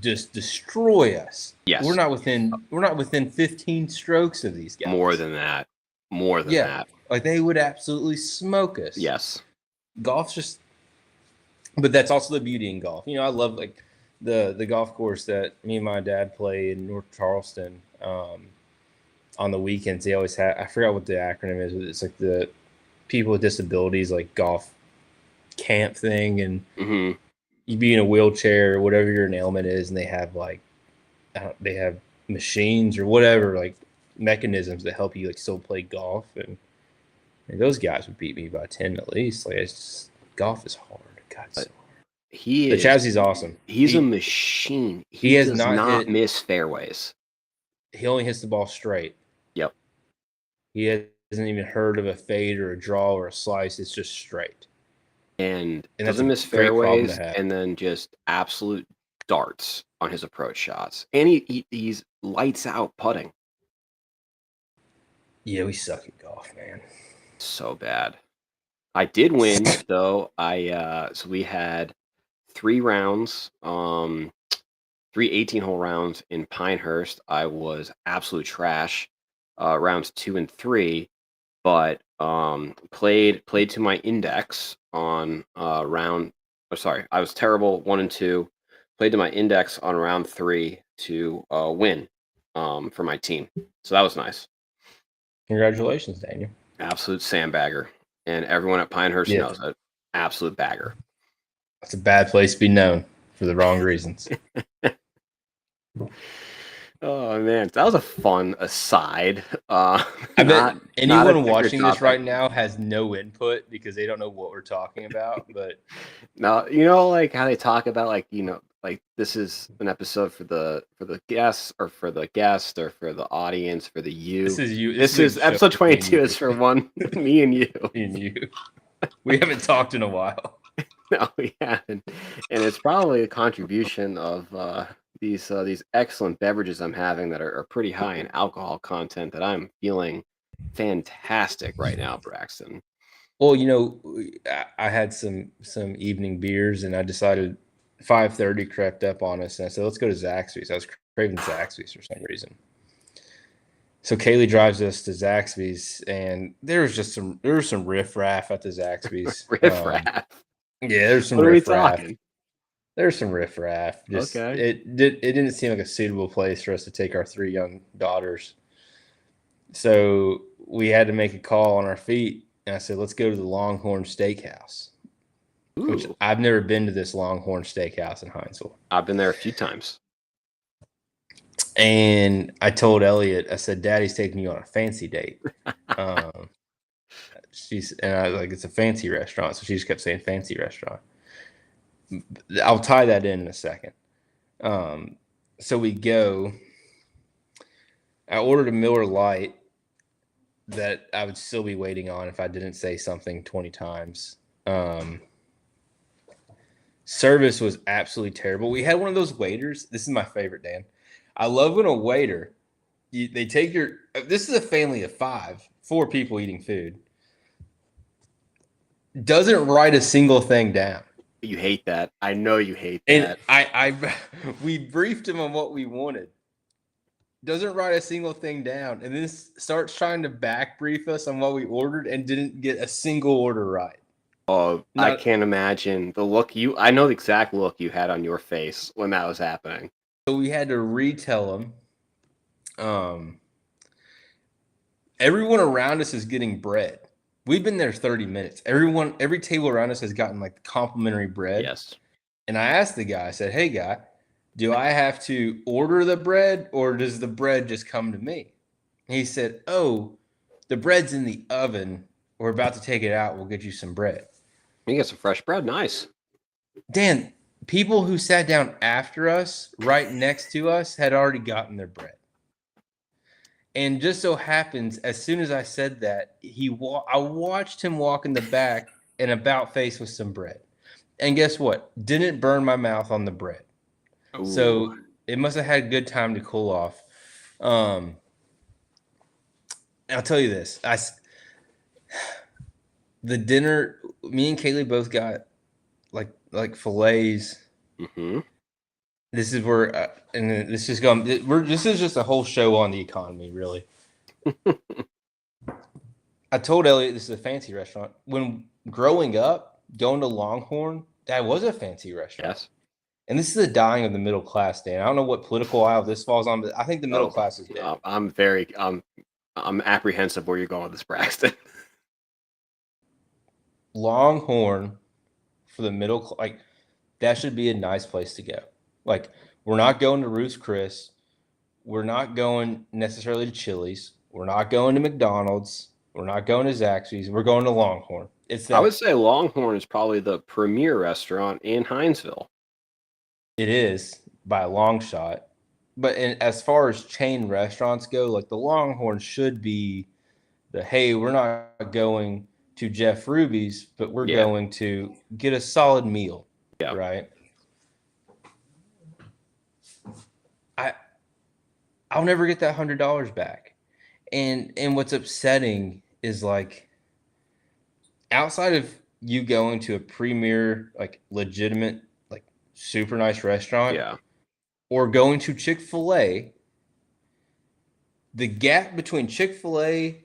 just destroy us. Yes. We're not within 15 strokes of these guys. More than that. That. Like they would absolutely smoke us. Yes. Golf's just, but that's also the beauty in golf. I love like the golf course that me and my dad play in North Charleston. On the weekends, they always have, I forgot what the acronym is, but it's like the people with disabilities like golf camp thing, and you be in a wheelchair or whatever your ailment is, and they have like they have machines or whatever, like mechanisms that help you like still play golf, and those guys would beat me by 10 at least. Like it's just, golf is hard. God, it's so hard. The Chazzy's awesome. He's a machine. He does not miss fairways. He only hits the ball straight. Yep. He hasn't even heard of a fade or a draw or a slice. It's just straight. And doesn't miss fairways, and then just absolute darts on his approach shots. And he's lights out putting. Yeah, we suck at golf, man. So bad. I did win though. So we had 3 rounds, 3 18-hole rounds in Pinehurst. I was absolute trash. Rounds 2 and 3, but played to my index on round. Oh, sorry, I was terrible 1 and 2. Played to my index on round 3 to win for my team. So that was nice. Congratulations, Daniel. Absolute sandbagger, and everyone at Pinehurst knows it. Absolute bagger. That's a bad place to be known for the wrong reasons. Oh man, that was a fun aside. I bet Not a anyone bigger watching this topic. right now has no input because they don't know what we're talking about. But Now, like how they talk about like, like this is an episode for the guests or for the guest or for the audience, for the you. this is you. This a is show episode for me and 22 is for one me and you. me and you. We haven't talked in a while. No, we haven't. And it's probably a contribution of these excellent beverages I'm having that are pretty high in alcohol content that I'm feeling fantastic right now, Braxton. Well, I had some evening beers, and I decided 5:30 crept up on us, and I said, "Let's go to Zaxby's." I was craving Zaxby's for some reason. So Kaylee drives us to Zaxby's, and there was some riffraff at the Zaxby's. Riff raff. Yeah, there's some What are we riffraff. talking? There's some riffraff. Just Okay. it didn't seem like a suitable place for us to take our 3 young daughters. So we had to make a call on our feet, and I said, "Let's go to the Longhorn Steakhouse," which Ooh, I've never been to this Longhorn Steakhouse in Hinesville. I've been there a few times. And I told Elliot, I said, "Daddy's taking you on a fancy date." I was like, "It's a fancy restaurant," so she just kept saying "fancy restaurant." I'll tie that in a second. So we go. I ordered a Miller Lite that I would still be waiting on if I didn't say something 20 times. Service was absolutely terrible. We had one of those waiters. This is my favorite, Dan. I love when a waiter, they take your, this is a family of 4 people eating food, doesn't write a single thing down. You hate that. I know you hate And that. we briefed him on what we wanted. Doesn't write a single thing down, and then starts trying to back brief us on what we ordered and didn't get a single order right. Oh, I can't imagine the look I know the exact look you had on your face when that was happening. So we had to retell him. Everyone around us is getting bread. We've been there 30 minutes. Every table around us has gotten like complimentary bread. Yes. And I asked the guy, I said, "Hey guy, do I have to order the bread or does the bread just come to me?" And he said, "Oh, the bread's in the oven. We're about to take it out. We'll get you some bread." You get some fresh bread. Nice. Dan, people who sat down after us, right next to us, had already gotten their bread. And just so happens, as soon as I said that, I watched him walk in the back and about face with some bread. And guess what? Didn't burn my mouth on the bread. Ooh. So it must have had good time to cool off. I'll tell you this. The dinner, me and Kaylee both got like fillets. Mm-hmm. This is where, and this is going. This is just a whole show on the economy, really. I told Elliot this is a fancy restaurant. When growing up, going to Longhorn, that was a fancy restaurant. Yes. And this is the dying of the middle class, Dan. I don't know what political aisle this falls on, but I think the middle class is dead. I'm apprehensive where you're going with this, Braxton. Longhorn for the middle, like that should be a nice place to go. Like we're not going to Ruth's Chris, we're not going necessarily to Chili's, we're not going to McDonald's, we're not going to Zaxby's, we're going to Longhorn. I would say Longhorn is probably the premier restaurant in Hinesville. It is by a long shot, but as far as chain restaurants go, like the Longhorn should be hey, we're not going to Jeff Ruby's, but we're going to get a solid meal. Yeah. Right. I'll never get that $100 back. And what's upsetting is like outside of you going to a premier, like legitimate, like super nice restaurant, or going to Chick-fil-A, the gap between Chick-fil-A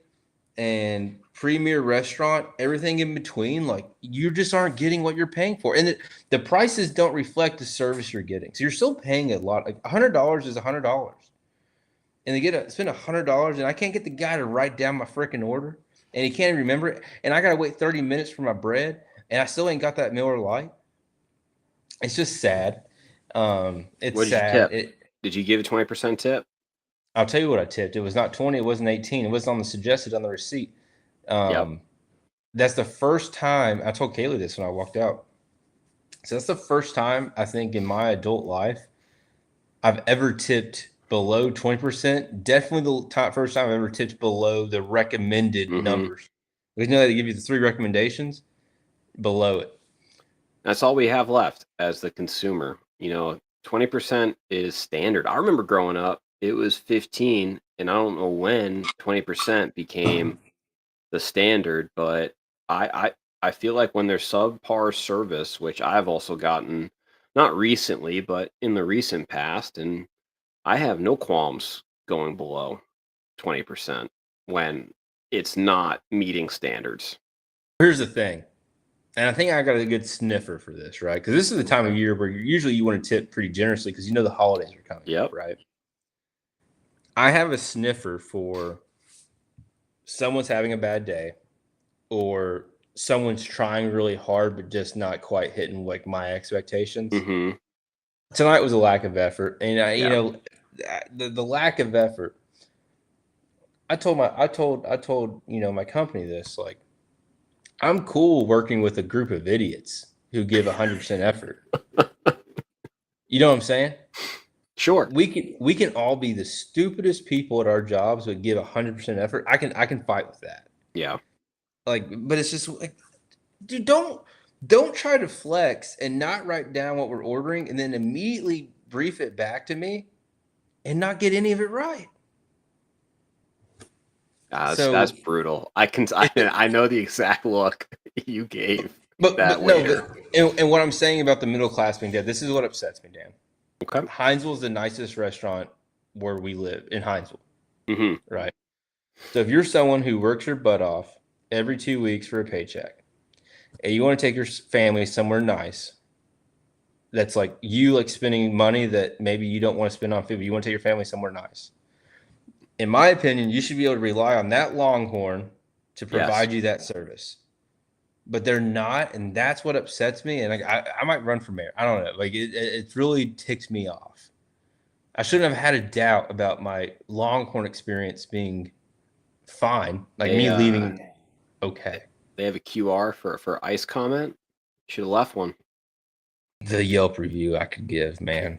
and premier restaurant, everything in between, like you just aren't getting what you're paying for. And the prices don't reflect the service you're getting. So you're still paying a lot. Like $100 is $100. And they spend $100 and I can't get the guy to write down my freaking order and he can't remember it. And I got to wait 30 minutes for my bread and I still ain't got that Miller Lite. It's just sad. It's sad. Did you give a 20% tip? I'll tell you what I tipped. It was not 20. It wasn't 18. It was on the suggested on the receipt. Yep. That's the first time I told Kaylee this when I walked out. So that's the first time I think in my adult life I've ever tipped below 20%. Definitely the first time I've ever tipped below the recommended numbers. Because you know they give you the 3 recommendations below it. That's all we have left as the consumer. 20% is standard. I remember growing up, it was 15, and I don't know when 20% became the standard, but I feel like when there's subpar service, which I've also gotten, not recently, but in the recent past, and I have no qualms going below 20% when it's not meeting standards. Here's the thing. And I think I got a good sniffer for this, right? Because this is the time of year where usually you want to tip pretty generously because you know the holidays are coming. Yep. Right. I have a sniffer for someone's having a bad day or someone's trying really hard but just not quite hitting like my expectations. Mm-hmm. Tonight was a lack of effort, and the lack of effort. I told my company this, like, I'm cool working with a group of idiots who give 100% effort. You know what I'm saying? Sure. We can all be the stupidest people at our jobs but give 100% effort. I can fight with that. Yeah. Like, but it's just like, dude, don't try to flex and not write down what we're ordering and then immediately brief it back to me and not get any of it right. That's brutal. I know the exact look you gave that waiter. And what I'm saying about the middle class being dead, this is what upsets me, Dan. Okay. Heinzville is the nicest restaurant where we live, in Heinzville. Mm-hmm. Right? So if you're someone who works your butt off every 2 weeks for a paycheck and you want to take your family somewhere nice, that's like you like spending money that maybe you don't want to spend on food, but you want to take your family somewhere nice. In my opinion, you should be able to rely on that Longhorn to provide you that service. But they're not, and that's what upsets me. And I might run for mayor. I don't know. Like it really ticks me off. I shouldn't have had a doubt about my Longhorn experience being fine. Like me leaving okay. They have a QR for ice comment. Should have left one. The Yelp review I could give, man.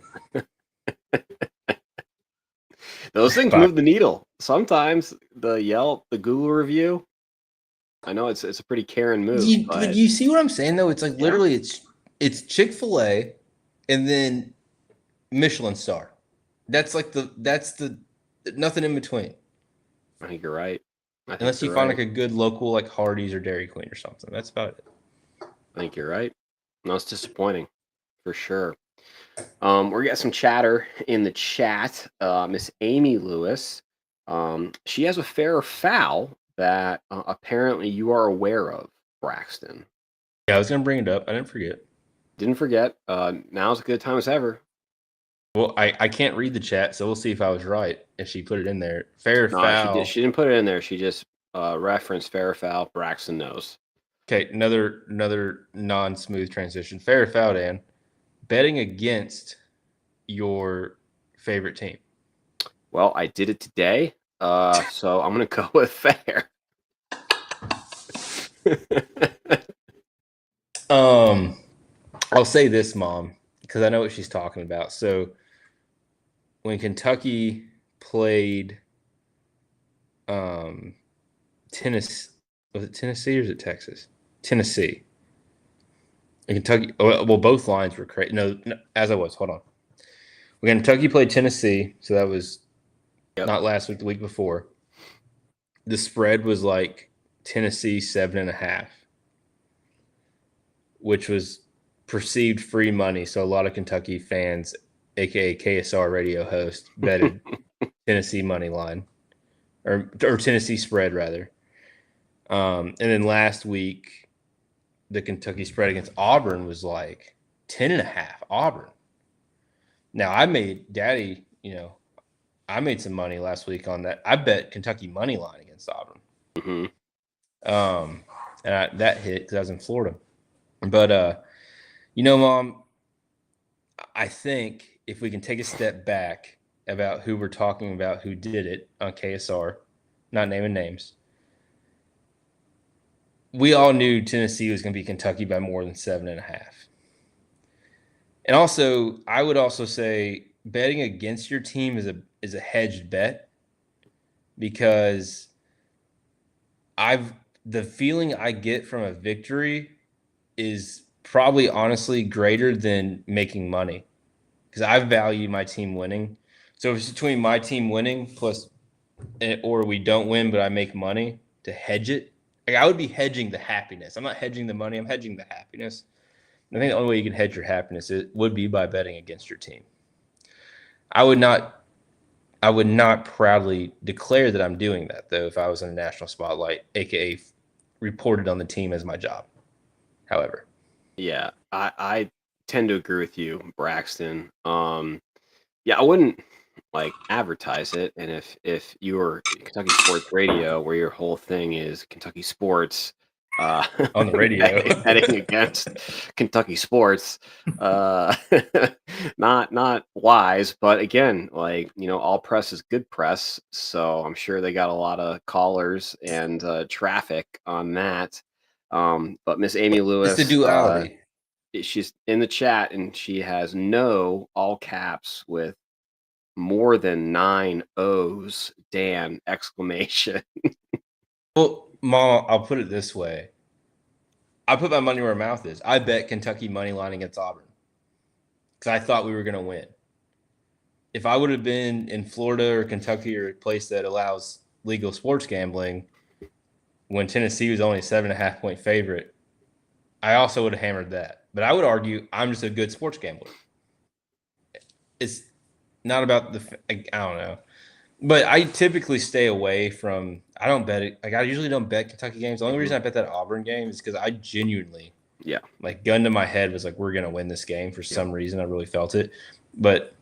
Those things move the needle. Sometimes the Yelp, the Google review. I know it's a pretty Karen move. But you see what I'm saying though? It's like literally it's Chick-fil-A and then Michelin star. That's the nothing in between. I think you're right. Unless you find like a good local like Hardee's or Dairy Queen or something. That's about it. I think you're right. No, it's disappointing for sure. We're getting some chatter in the chat. Miss Amy Lewis, she has a fair or foul that apparently you are aware of, Braxton. Yeah, I was gonna bring it up. I didn't forget. Didn't forget. Now's a good time as ever. Well, I can't read the chat, so we'll see if I was right if she put it in there. Fair or foul. She didn't put it in there. She just referenced fair or foul. Braxton knows. Okay, another non-smooth transition. Fair or foul, Dan? Betting against your favorite team. Well, I did it today, so I'm gonna go with fair. I'll say this, Mom, because I know what she's talking about. So when Kentucky played Tennessee, was it Tennessee or is it Texas? Tennessee. And Kentucky, well, both lines were crazy. No, as I was, hold on. When Kentucky played Tennessee, so that was not last week, the week before. The spread was like Tennessee 7.5, which was perceived free money. So a lot of Kentucky fans, aka KSR radio host, betted Tennessee money line or Tennessee spread rather. And then last week, the Kentucky spread against Auburn was like 10.5. Auburn. Now I made I made some money last week on that. I bet Kentucky money line against Auburn. Mm-hmm. And that hit because I was in Florida. But Mom, I think if we can take a step back about who we're talking about who did it on KSR, not naming names. We all knew Tennessee was going to be Kentucky by more than 7.5. And also, I would also say betting against your team is a hedged bet, because the feeling I get from a victory is probably honestly greater than making money, because I value my team winning. So if it's between my team winning plus, or we don't win but I make money, to hedge it, like I would be hedging the happiness. I'm not hedging the money. I'm hedging the happiness. I think the only way you can hedge your happiness would be by betting against your team. I would not proudly declare that I'm doing that, though, if I was in a national spotlight, aka reported on the team as my job. However, Yeah, I tend to agree with you, Braxton. Yeah, I wouldn't like advertise it, and if you were Kentucky Sports Radio, where your whole thing is Kentucky sports, uh, on the radio, betting against Kentucky sports, uh, not wise. But again, like all press is good press, so I'm sure they got a lot of callers and traffic on that. But Miss Amy it's Lewis, the duality. she's in the chat and she has no all caps with more than 9 O's, Dan, exclamation. Well, Mom, I'll put it this way. I put my money where my mouth is. I bet Kentucky money line against Auburn, because I thought we were going to win. If I would have been in Florida or Kentucky or a place that allows legal sports gambling, when Tennessee was only a 7.5-point favorite, I also would have hammered that. But I would argue I'm just a good sports gambler. It's not about I don't know. But I typically stay away from – I don't bet it. Like, I usually don't bet Kentucky games. The only reason I bet that Auburn game is because I genuinely – like, gun to my head was like, we're going to win this game for some reason. I really felt it. But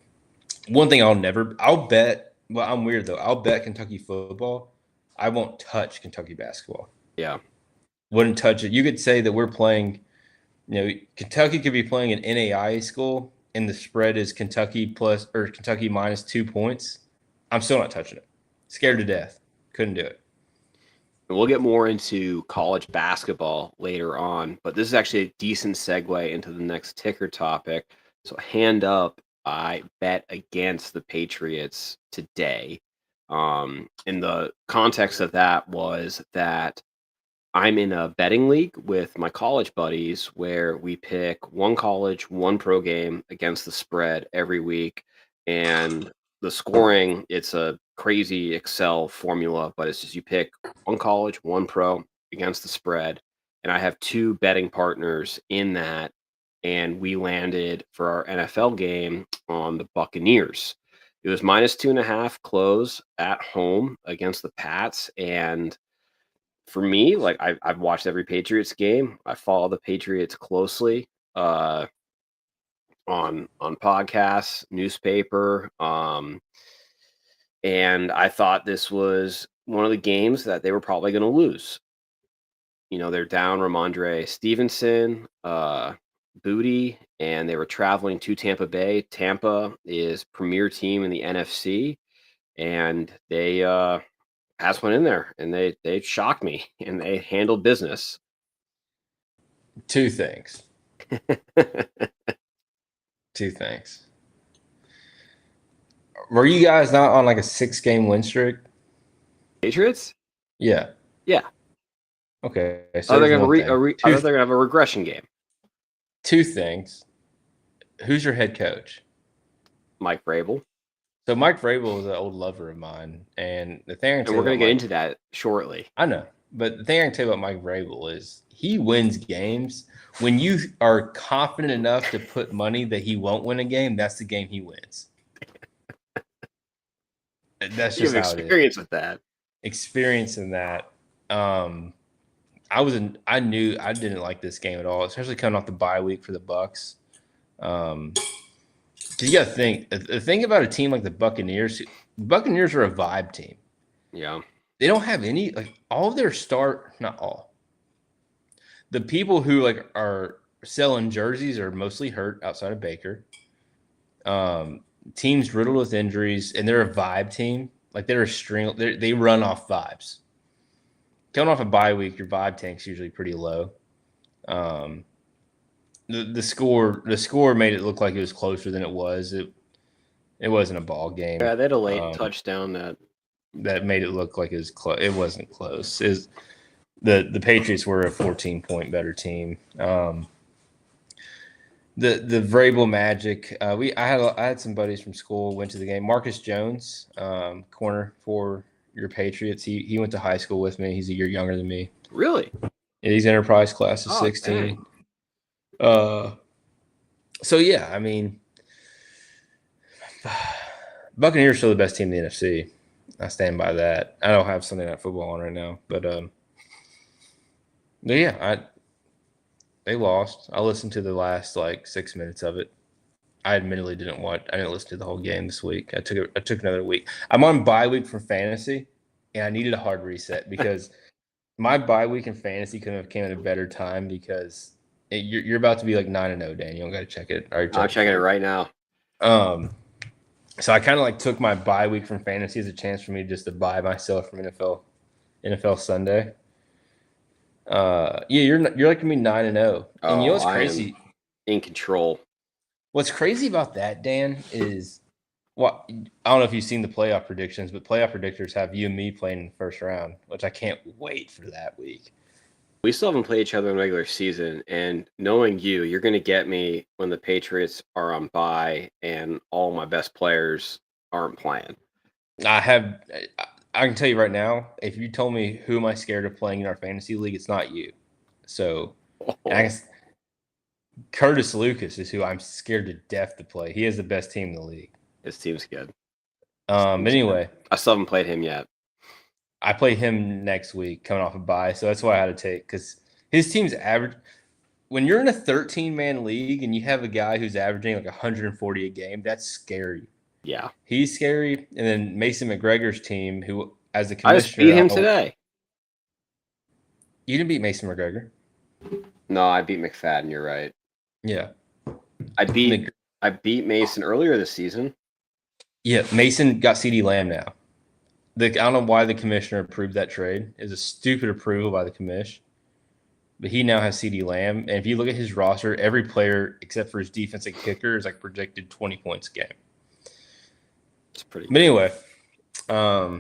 one thing I'll bet – well, I'm weird, though. I'll bet Kentucky football. I won't touch Kentucky basketball. Yeah. Wouldn't touch it. You could say that we're playing – Kentucky could be playing an NAIA school, and the spread is Kentucky minus 2 points. I'm still not touching it. Scared to death. Couldn't do it. And we'll get more into college basketball later on, but this is actually a decent segue into the next ticker topic. So hand up, I bet against the Patriots today. And the context of that was that I'm in a betting league with my college buddies where we pick one college, one pro game against the spread every week. And the scoring, it's a crazy Excel formula, but it's just you pick one college, one pro against the spread. And I have 2 betting partners in that. And we landed for our NFL game on the Buccaneers. It was minus 2.5 close at home against the Pats. And for me, like I've watched every Patriots game. I follow the Patriots closely on podcasts, newspaper, and I thought this was one of the games that they were probably going to lose. They're down Ramondre Stevenson, Booty, and they were traveling to Tampa Bay. Tampa is premier team in the NFC, and they Pats went in there and they shocked me and they handled business. 2 things. 2 things. Were you guys not on like a 6-game win streak? Patriots? Yeah. Yeah. Okay. So I thought they're going to have a regression game. 2 things. Who's your head coach? Mike Vrabel. So Mike Vrabel is an old lover of mine, and the thing we're going to get into that shortly. I know, but the thing I can tell you about Mike Vrabel is he wins games when you are confident enough to put money that he won't win a game. That's the game he wins. That's just how it is. Experience with that. Experience in that. I knew I didn't like this game at all, especially coming off the bye week for the Bucs. You got to think. The thing about a team like the Buccaneers are a vibe team. Yeah. They don't have any, like, all of their not all. The people who, like, are selling jerseys are mostly hurt outside of Baker. teams riddled with injuries, and they're a vibe team. Like they're a string. They run off vibes. Coming off a bye week, your vibe tank's usually pretty low. The score made it look like it was closer than it was. It wasn't a ball game. Yeah, they had a late touchdown that made it look like it was close. It wasn't close. The Patriots were a 14-point better team. The Vrabel Magic. I had some buddies from school went to the game. Marcus Jones, corner for your Patriots. He went to high school with me. He's a year younger than me. Really? Yeah, he's enterprise class of 16. Dang. So yeah, I mean, Buccaneers are still the best team in the NFC. I stand by that. I don't have Sunday Night Football on right now, but yeah, they lost. I listened to the last 6 minutes of it. I admittedly didn't listen to the whole game this week. I took another week. I'm on bye week for fantasy, and I needed a hard reset because my bye week in fantasy couldn't have came at a better time because you're about to be 9-0, Dan. You don't got to check it. I'm checking it right now. So I kind of took my bye week from fantasy as a chance for me just to buy myself from NFL Sunday. You're like me 9-0, and you know what's crazy? In control. What's crazy about that, Dan, is I don't know if you've seen the playoff predictions, but playoff predictors have you and me playing in the first round, which I can't wait for that week. We still haven't played each other in the regular season, and knowing you're going to get me when the Patriots are on bye and all my best players aren't playing. I can tell you right now, if you told me who am I scared of playing in our fantasy league, it's not you. So I guess Curtis Lucas is who I'm scared to death to play. He has the best team in the league. His team's good. Anyway, I still haven't played him yet. I play him next week coming off a bye, so that's why I had to take because his team's average. When you're in a 13-man league and you have a guy who's averaging 140 a game, that's scary. Yeah. He's scary. And then Mason McGregor's team, who as a commissioner. I just beat him today. You didn't beat Mason McGregor. No, I beat McFadden, you're right. Yeah. I beat Mason earlier this season. Yeah, Mason got CeeDee Lamb now. I don't know why the commissioner approved that trade. It's a stupid approval by the commish. But he now has CeeDee Lamb. And if you look at his roster, every player except for his defensive kicker is projected 20 points a game. It's pretty good. But anyway, I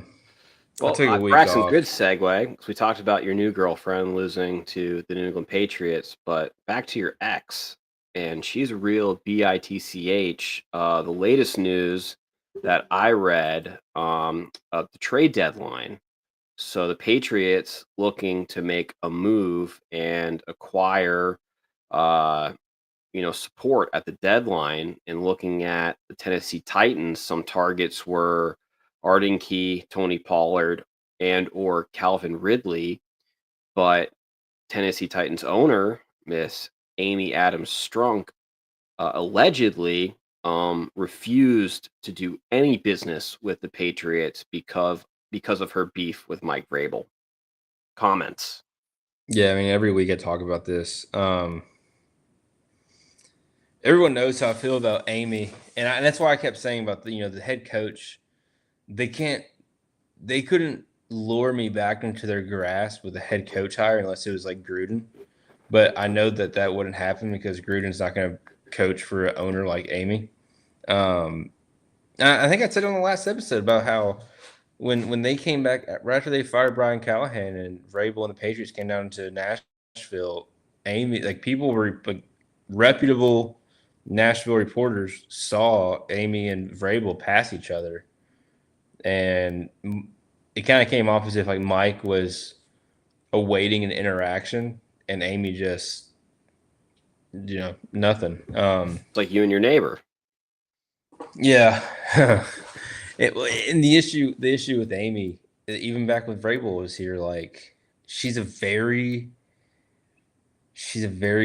took a week Braxton, off. Good segue, because we talked about your new girlfriend losing to the New England Patriots, but back to your ex, and she's a real bitch. The latest news that I read of the trade deadline. So the Patriots looking to make a move and acquire support at the deadline, and looking at the Tennessee Titans, some targets were Arden Key, Tony Pollard, and or Calvin Ridley. But Tennessee Titans owner, Miss Amy Adams Strunk, allegedly refused to do any business with the Patriots because of her beef with Mike Vrabel. Comments? Yeah, I mean, every week I talk about this. Everyone knows how I feel about Amy, and that's why I kept saying about the head coach. They couldn't lure me back into their grasp with a head coach hire unless it was Gruden. But I know that wouldn't happen because Gruden's not going to coach for an owner like Amy. I think I said on the last episode about how when they came back right after they fired Brian Callahan and Vrabel and the Patriots came down to Nashville, Amy, people were reputable Nashville reporters saw Amy and Vrabel pass each other, and it kind of came off as if Mike was awaiting an interaction and Amy just nothing. It's like you and your neighbor. Yeah. And the issue with Amy, even back when Vrabel was here, she's a very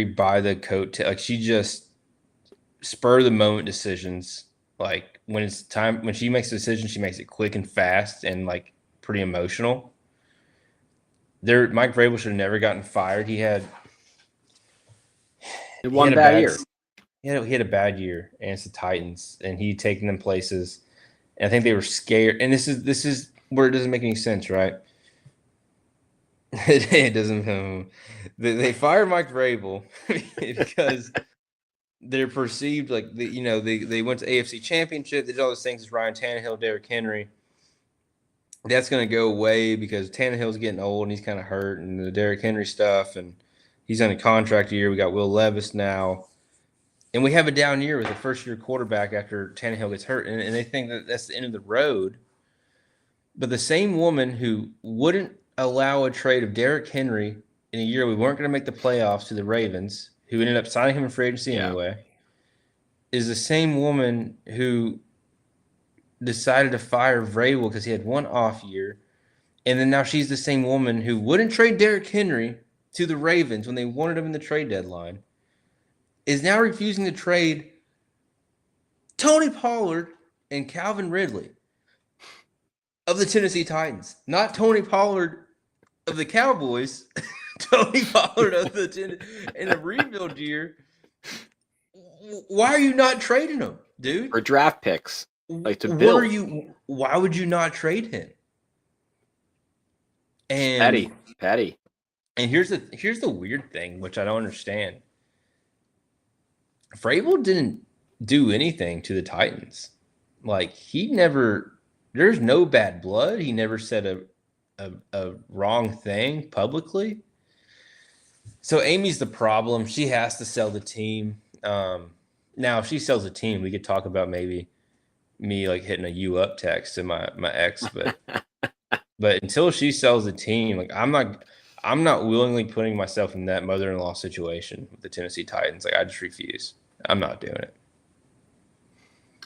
by the coat. She just spur of the moment decisions. When it's time, when she makes a decision, she makes it quick and fast and pretty emotional. Mike Vrabel should have never gotten fired. He had one bad year. he had a bad year against the Titans, and he taken them places. And I think they were scared. And this is where it doesn't make any sense, right? It doesn't. They fired Mike Vrabel because they're perceived like they went to AFC Championship. They did all those things. It's Ryan Tannehill, Derrick Henry. That's going to go away because Tannehill's getting old and he's kind of hurt, and the Derrick Henry stuff, and he's on a contract year. We got Will Levis now, and we have a down year with a first-year quarterback after Tannehill gets hurt, and they think that that's the end of the road. But the same woman who wouldn't allow a trade of Derrick Henry in a year we weren't going to make the playoffs to the Ravens, who ended up signing him in free agency anyway, is the same woman who decided to fire Vrabel because he had one off year. And then now she's the same woman who wouldn't trade Derrick Henry to the Ravens when they wanted him in the trade deadline, is now refusing to trade Tony Pollard and Calvin Ridley of the Tennessee Titans. Not Tony Pollard of the Cowboys, Tony Pollard of the in a rebuild year. Why are you not trading him, dude? Or draft picks. Like to build. Why would you not trade him? And Petty. And here's the weird thing, which I don't understand. Vrabel didn't do anything to the Titans. Like there's no bad blood. He never said a wrong thing publicly. So Amy's the problem. She has to sell the team. Now, if she sells the team, we could talk about maybe me like hitting a "you up" text to my ex, but until she sells the team, like I'm not willingly putting myself in that mother-in-law situation with the Tennessee Titans. Like I just refuse. I'm not doing it.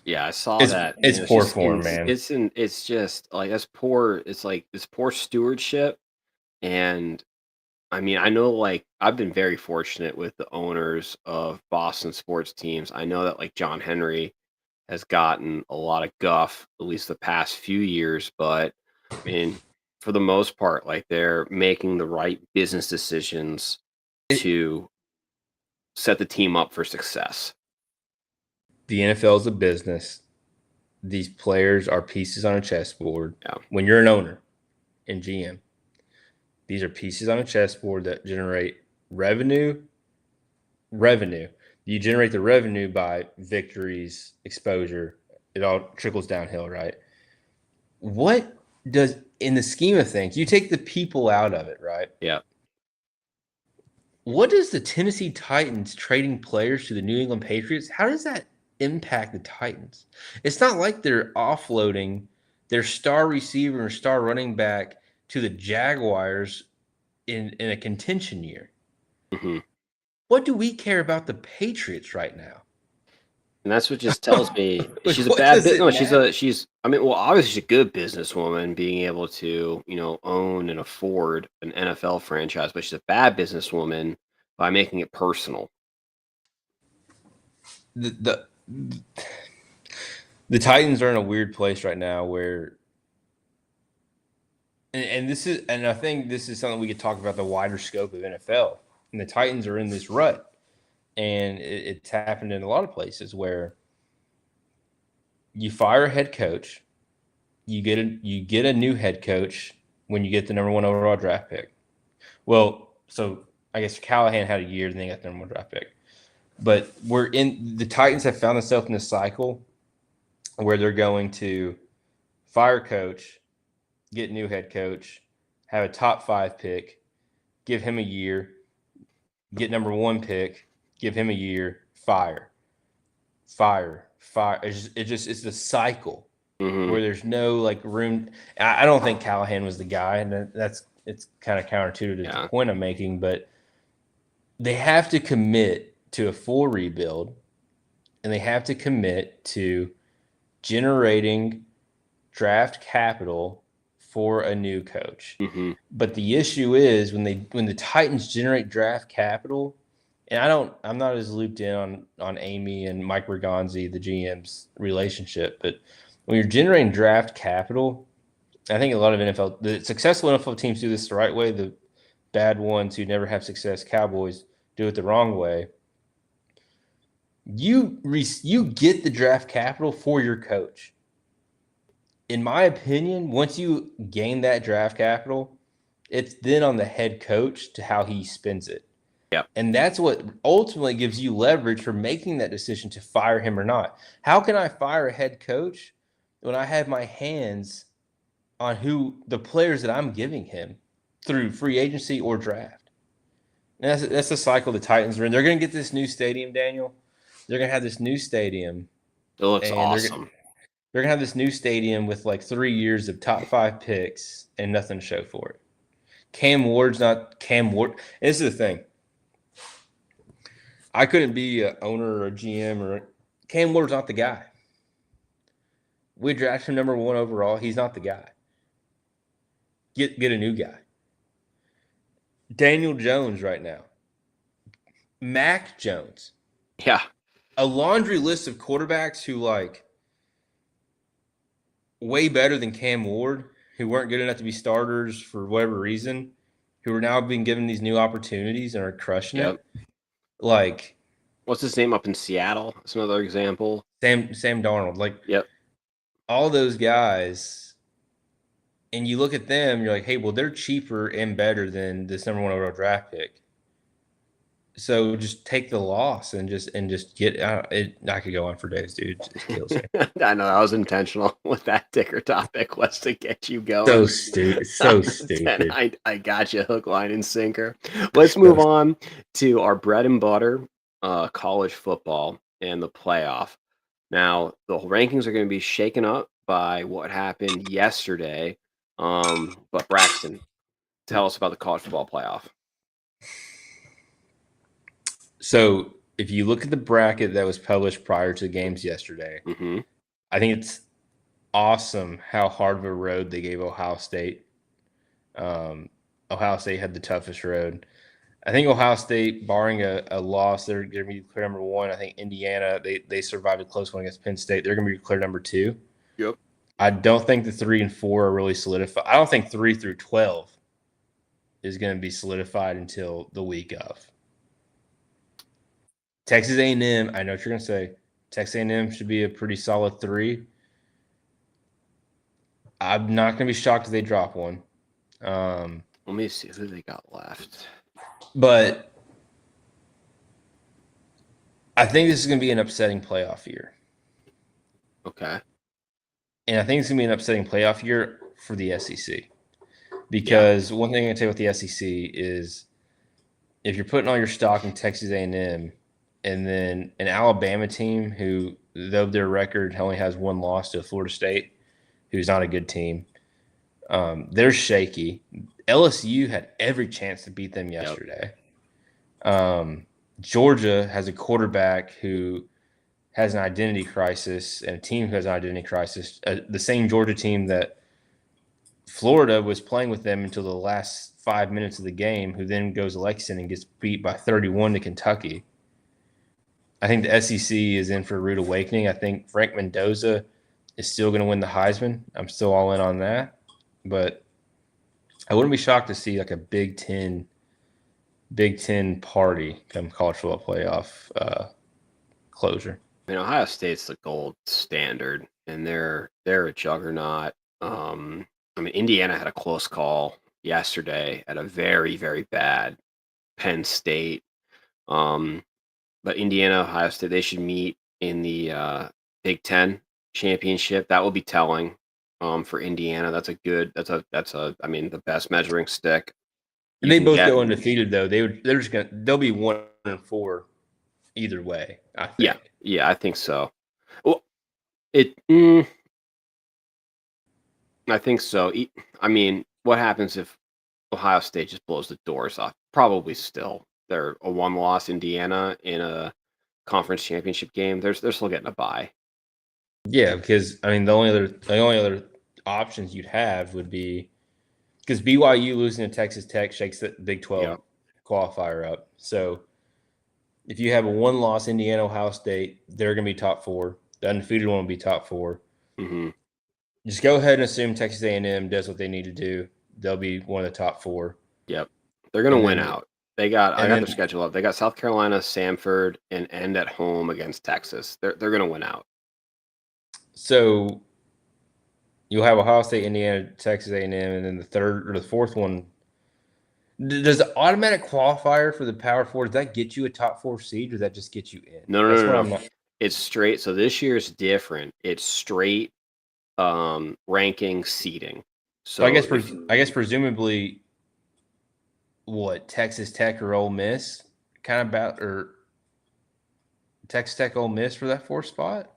Yeah, I saw that. It's poor form, man. It's just like that's poor. It's like it's poor stewardship. And I mean, I know like I've been very fortunate with the owners of Boston sports teams. I know that like John Henry has gotten a lot of guff, at least the past few years, but I mean, for the most part, like they're making the right business decisions to set the team up for success. The NFL is a business. These players are pieces on a chessboard. Yeah. When you're an owner and GM, these are pieces on a chessboard that generate revenue. You generate the revenue by victories, exposure. It all trickles downhill, right? What does, in the scheme of things, you take the people out of it, right? Yeah. What does the Tennessee Titans trading players to the New England Patriots, how does that impact the Titans? It's not like they're offloading their star receiver or star running back to the Jaguars in a contention year. Mm-hmm. What do we care about the Patriots right now? And that's what just tells me she's a bad business. No, obviously she's a good businesswoman, being able to, own and afford an NFL franchise, but she's a bad businesswoman by making it personal. The Titans are in a weird place right now where, and I think this is something we could talk about the wider scope of NFL. And the Titans are in this rut, and it's happened in a lot of places where you fire a head coach, you get a new head coach when you get the number 1 overall draft pick. Well, so I guess Callahan had a year, and they got the number 1 draft pick. But the Titans have found themselves in this cycle where they're going to fire coach, get new head coach, have a top 5 pick, give him a year, get number 1 pick, give him a year, fire. It's a cycle where there's no like room. I don't think Callahan was the guy, and it's kind of counterintuitive to the point I'm making, but they have to commit to a full rebuild, and they have to commit to generating draft capital for a new coach. Mm-hmm. But the issue is when the Titans generate draft capital, and I'm not as looped in on Amy and Mike Bergonzi, the GM's relationship, but when you're generating draft capital, I think a lot of the successful NFL teams do this the right way. The bad ones who never have success, Cowboys, do it the wrong way. You get the draft capital for your coach. In my opinion, once you gain that draft capital, it's then on the head coach to how he spends it. Yep. And that's what ultimately gives you leverage for making that decision to fire him or not. How can I fire a head coach when I have my hands on who the players that I'm giving him through free agency or draft? And that's the cycle the Titans are in. They're going to get this new stadium, Daniel. They're going to have this new stadium. It looks awesome. They're going to have this new stadium with like 3 years of top 5 picks and nothing to show for it. Cam Ward's not Cam Ward. And this is the thing. I couldn't be an owner or a GM or Cam Ward's not the guy. We drafted him number 1 overall. He's not the guy. Get a new guy. Daniel Jones right now. Mac Jones. Yeah. A laundry list of quarterbacks who like way better than Cam Ward, who weren't good enough to be starters for whatever reason, who are now being given these new opportunities and are crushing it. Like, what's his name up in Seattle? That's another example. Sam Darnold. Like, all those guys, and you look at them, you're like, hey, well, they're cheaper and better than this number 1 overall draft pick. So just take the loss and just get out. I could go on for days, dude. It kills me. I know that was intentional with that ticker topic was to get you going. So stupid. So stupid. I got you hook, line, and sinker. Let's move on to our bread and butter, college football and the playoff. Now, the rankings are going to be shaken up by what happened yesterday. But Braxton, tell us about the college football playoff. So if you look at the bracket that was published prior to the games yesterday, I think it's awesome how hard of a road they gave Ohio State. Ohio State had the toughest road. I think Ohio State, barring a loss, they're going to be clear number 1. I think Indiana, they survived a close one against Penn State. They're going to be clear number 2. Yep. I don't think the 3 and 4 are really solidified. I don't think 3 through 12 is going to be solidified until the week of. Texas A&M, I know what you're going to say. Texas A&M should be a pretty solid 3. I'm not going to be shocked if they drop one. Let me see who they got left. But I think this is going to be an upsetting playoff year. Okay. And I think it's going to be an upsetting playoff year for the SEC. Because one thing I can tell you with the SEC is if you're putting all your stock in Texas A&M and then an Alabama team who, though their record only has 1 loss to Florida State, who's not a good team, they're shaky. LSU had every chance to beat them yesterday. Georgia has a quarterback who has an identity crisis and a team who has an identity crisis. The same Georgia team that Florida was playing with them until the last 5 minutes of the game, who then goes to Lexington and gets beat by 31 to Kentucky. I think the SEC is in for a rude awakening. I think Frank Mendoza is still going to win the Heisman. I'm still all in on that. But I wouldn't be shocked to see like a Big Ten party come college football playoff closure. I mean, Ohio State's the gold standard, and they're a juggernaut. I mean, Indiana had a close call yesterday at a very, very bad Penn State. But Indiana, Ohio State, they should meet in the Big Ten championship. That will be telling for Indiana. That's I mean, the best measuring stick. And they both go undefeated though. They'll be 1-4 either way. I think. Yeah, I think so. Well, I think so. I mean, what happens if Ohio State just blows the doors off? Probably still. They're a 1-loss Indiana in a conference championship game. They're still getting a bye. Yeah, because I mean the only other options you'd have would be because BYU losing to Texas Tech shakes the Big 12 qualifier up. So if you have a 1-loss Indiana, Ohio State, they're going to be top 4. The undefeated one will be top 4. Mm-hmm. Just go ahead and assume Texas A&M does what they need to do. They'll be one of the top 4. Yep, they're going to win out. I got And their then schedule up. They got South Carolina, Samford, and end at home against Texas. They're going to win out. so you'll have Ohio State, Indiana, Texas A&M, and then the third or the fourth one. Does the automatic qualifier for the Power Four, does that get you a top 4 seed, or does that just get you in? No, That's no, what no, I'm no. not. It's straight. So this year's different. It's straight ranking seeding. So I So guess presumably, what, Texas Tech or Ole Miss kind of about, or Texas Tech, Ole Miss for that 4th spot?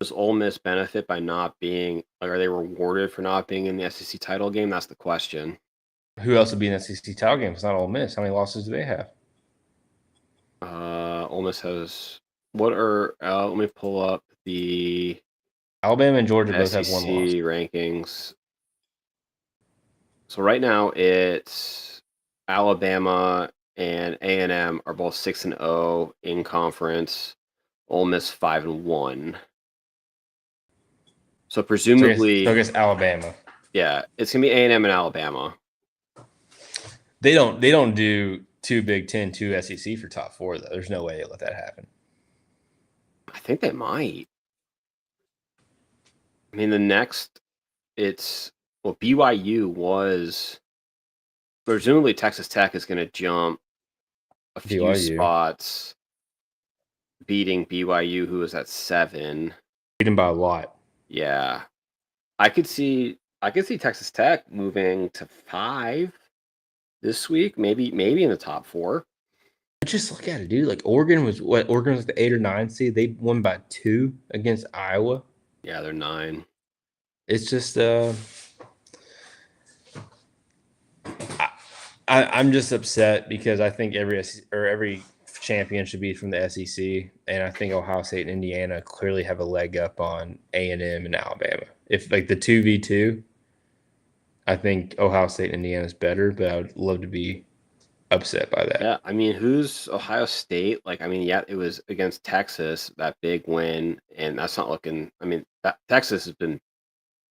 does Ole Miss benefit by not being, like, are they rewarded for not being in the SEC title game? That's the question. Who else would be in the SEC title game? It's not Ole Miss. How many losses do they have? Ole Miss has what are? Let me pull up the Alabama and Georgia both have SEC 1 loss. rankings. So right now it's Alabama and A&M are both 6-0 in conference. Ole Miss 5-1. So presumably, So I guess Alabama. yeah, it's gonna be A&M and Alabama. They don't do 2 Big Ten, 2 SEC for top 4 though. There's no way they let that happen. I think they might. I mean, the next, BYU was presumably Texas Tech is going to jump a few BYU. spots, beating BYU, who was at 7. Beat them by a lot. Yeah, I could see Texas Tech moving to 5 this week, maybe in the top 4. Just look at it, dude. Like Oregon was the 8 or 9 seed. They won by 2 against Iowa. Yeah, they're 9. It's just I'm just upset because I think every champion should be from the SEC, and I think Ohio State and Indiana clearly have a leg up on A&M and Alabama. If like the 2v2, I think Ohio State and Indiana is better, but I would love to be upset by that. Yeah, I mean, who's Ohio State? Like, I mean, yeah, it was against Texas, that big win, and that's not looking. I mean, Texas has been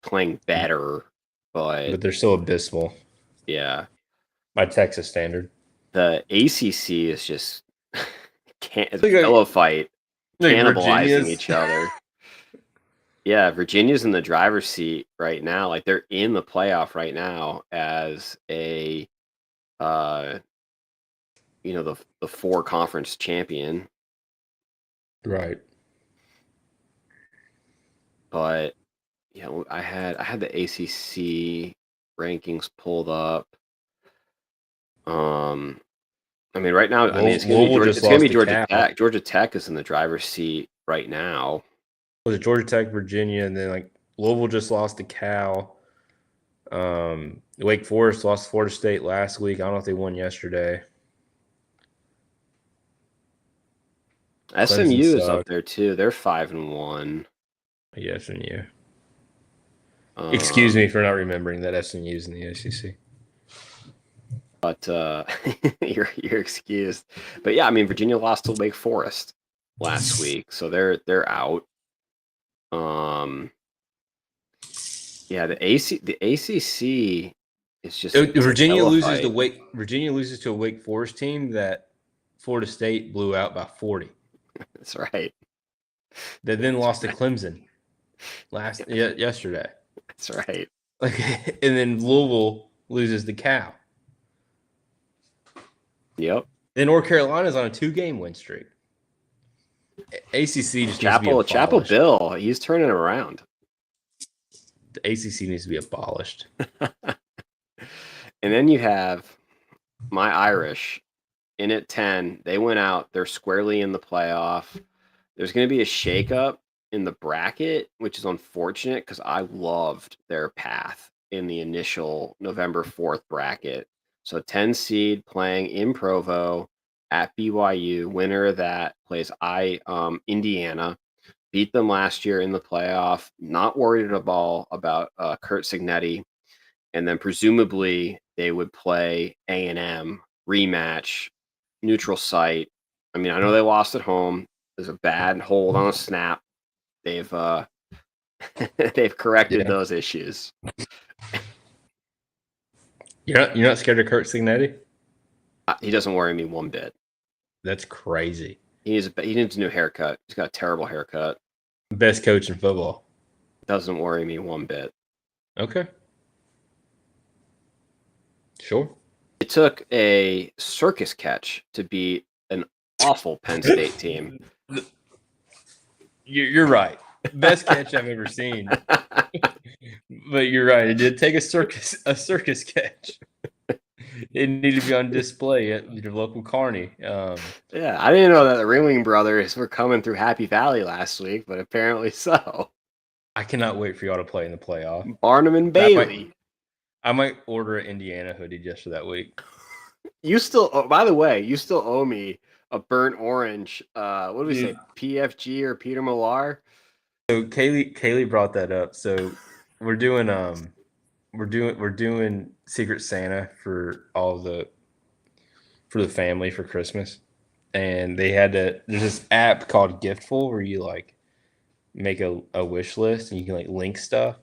playing better, but But they're still abysmal yeah, by Texas standard. the ACC is just it's Like a pillow fight, like cannibalizing Virginia's- each other. Yeah, Virginia's in the driver's seat right now. Like they're in the playoff right now as a, the 4 conference champion. Right. But yeah, I had the ACC rankings pulled up. I mean, right now, I mean, it's going to be Georgia Tech. Georgia Tech is in the driver's seat right now. Was it Georgia Tech, Virginia, and then like Louisville just lost to Cal. Wake Forest lost to Florida State last week. I don't know if they won yesterday. SMU is up there too. They're 5-1. Yes, and you. Excuse me for not remembering that SMU is in the SEC. But you're excused. But yeah, I mean, Virginia lost to Wake Forest last week, so they're out. Yeah, the ACC is just Virginia loses to a Wake Forest team that Florida State blew out by 40. That's right. They then lost to Clemson yesterday. That's right. Like, and then Louisville loses to Cal. Yep. Then North Carolina's on a 2-game win streak. ACC just Chapel Bill, he's turning around. The ACC needs to be abolished. And then you have my Irish in at 10. They went out. They're squarely in the playoff. There's going to be a shakeup in the bracket, which is unfortunate because I loved their path in the initial November 4th bracket. So 10 seed playing in Provo at BYU. Winner of that plays Indiana. Beat them last year in the playoff. Not worried at all about Kurt Signetti. And then presumably they would play A&M rematch, neutral site. I mean, I know they lost at home. There's a bad hold on a snap. They've they've corrected those issues. You're not scared of Kurt Signetti? He doesn't worry me one bit. That's crazy. He needs a new haircut. He's got a terrible haircut. Best coach in football. Doesn't worry me one bit. Okay. Sure. It took a circus catch to beat an awful Penn State team. You're right. Best catch I've ever seen. But you're right. It did take a circus catch. It needed to be on display at your local carny. Yeah, I didn't know that the Ringling Brothers were coming through Happy Valley last week, but apparently so. I cannot wait for y'all to play in the playoff. Barnum and Bailey. I might order an Indiana hoodie just for that week. You still, by the way, you still owe me a burnt orange. What did we say? PFG or Peter Millar? So Kaylee brought that up. So we're doing Secret Santa for the family for Christmas, and there's this app called Giftful where you like make a wish list and you can like link stuff.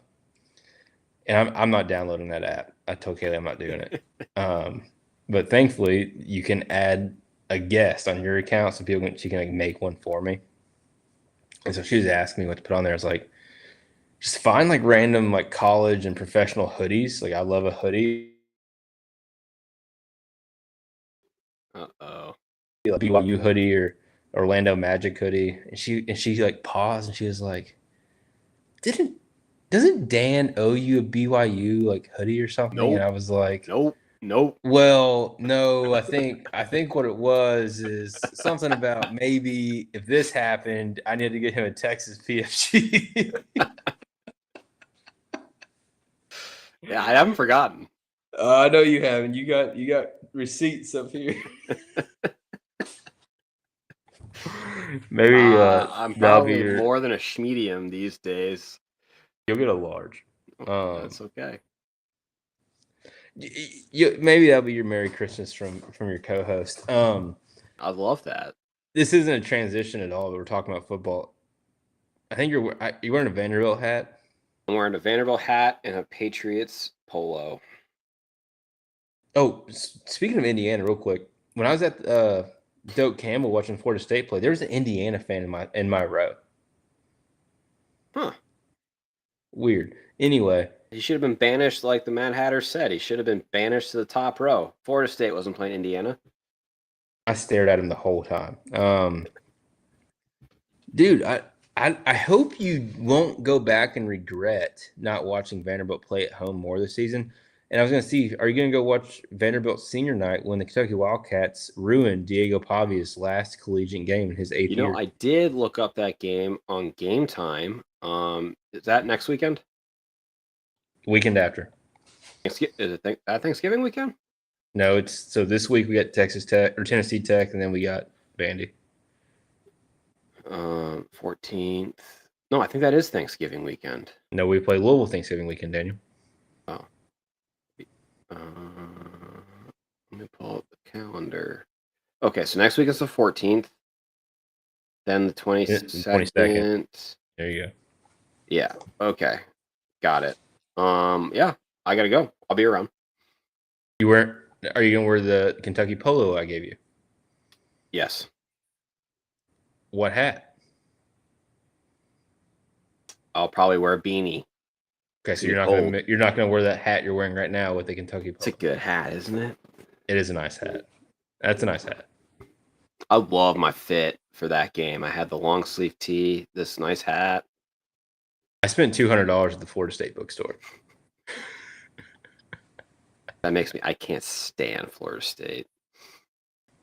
And I'm not downloading that app. I told Kaylee I'm not doing it. But thankfully you can add a guest on your account so she can like make one for me. And so she was asking me what to put on there. I was like, just find like random like college and professional hoodies. Like I love a hoodie. Uh-oh. Like BYU hoodie or Orlando Magic hoodie. And she like paused and she was like, doesn't Dan owe you a BYU like hoodie or something? Nope. And I was like, Nope. Well, no, I think what it was is something about maybe if this happened, I need to get him a Texas PFG. Yeah, I haven't forgotten. I know you haven't. You got receipts up here. Maybe I'm probably more than a schmedium these days. You'll get a large. That's okay. Maybe that'll be your Merry Christmas from your co-host. I'd love that. This isn't a transition at all, but we're talking about football. I think you're wearing a Vanderbilt hat. I'm wearing a Vanderbilt hat and a Patriots polo. Oh, speaking of Indiana, real quick, when I was at Doak Campbell watching Florida State play, there was an Indiana fan in my row. Huh. Weird. Anyway. He should have been banished like the Mad Hatter said. He should have been banished to the top row. Florida State wasn't playing Indiana. I stared at him the whole time. Dude, I hope you won't go back and regret not watching Vanderbilt play at home more this season. And I was going to see, are you going to go watch Vanderbilt senior night when the Kentucky Wildcats ruined Diego Pavia's last collegiate game in his 8th year? I did look up that game on Game Time. Is that next weekend? Weekend after. Is it Thanksgiving weekend? No, so this week we got Texas Tech or Tennessee Tech, and then we got Vandy. 14th. No, I think that is Thanksgiving weekend. No, we play Louisville Thanksgiving weekend, Daniel. Oh. Let me pull up the calendar. Okay, so next week is the 14th. Then the 22nd. There you go. Yeah. Okay. Got it. Yeah, I gotta go. I'll be around. Are you gonna wear the Kentucky polo I gave you? Yes. What hat? I'll probably wear a beanie. Okay, so you're not gonna wear that hat you're wearing right now with the Kentucky polo. It's a good hat, isn't it? It is a nice hat. That's a nice hat. I love my fit for that game. I had the long sleeve tee, this nice hat. I spent $200 at the Florida State bookstore. That makes me. I can't stand Florida State.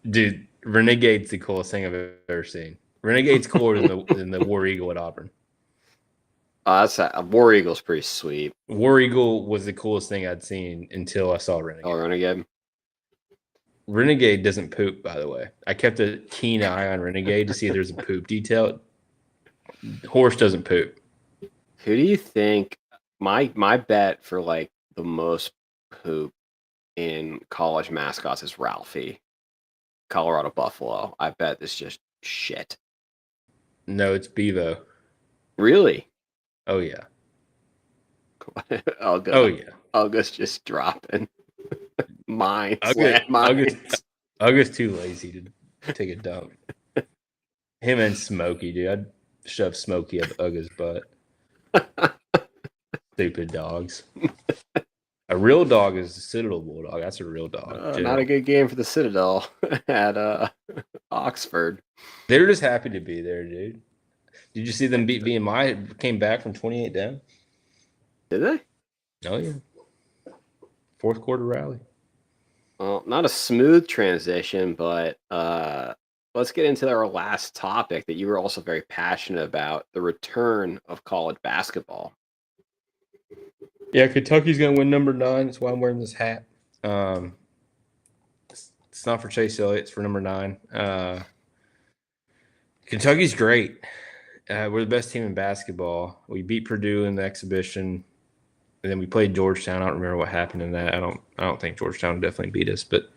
Dude, Renegade's the coolest thing I've ever seen. Renegade's cooler than the War Eagle at Auburn. War Eagle's pretty sweet. War Eagle was the coolest thing I'd seen until I saw Renegade. Oh, Renegade. Renegade doesn't poop, by the way. I kept a keen eye on Renegade to see if there's a poop detail. Horse doesn't poop. Who do you think my bet for like the most poop in college mascots is Ralphie, Colorado Buffalo? I bet it's just shit. No, it's Bevo. Really? Oh yeah. August, oh yeah. August just dropping mines. August Uga's too lazy to take a dump. Him and Smokey, dude. I'd shove Smokey up Uga's butt. Stupid dogs. A real dog is a Citadel Bulldog. That's a real dog. Not a good game for the Citadel at Oxford. They're just happy to be there, dude. Did you see them beat BMI? Came back from 28 down. Did they? Oh, yeah. Fourth quarter rally. Well, not a smooth transition, but let's get into our last topic that you were also very passionate about, the return of college basketball. Yeah, Kentucky's going to win number 9. That's why I'm wearing this hat. It's not for Chase Elliott. It's for number 9. Kentucky's great. We're the best team in basketball. We beat Purdue in the exhibition, and then we played Georgetown. I don't remember what happened in that. I don't think Georgetown definitely beat us, but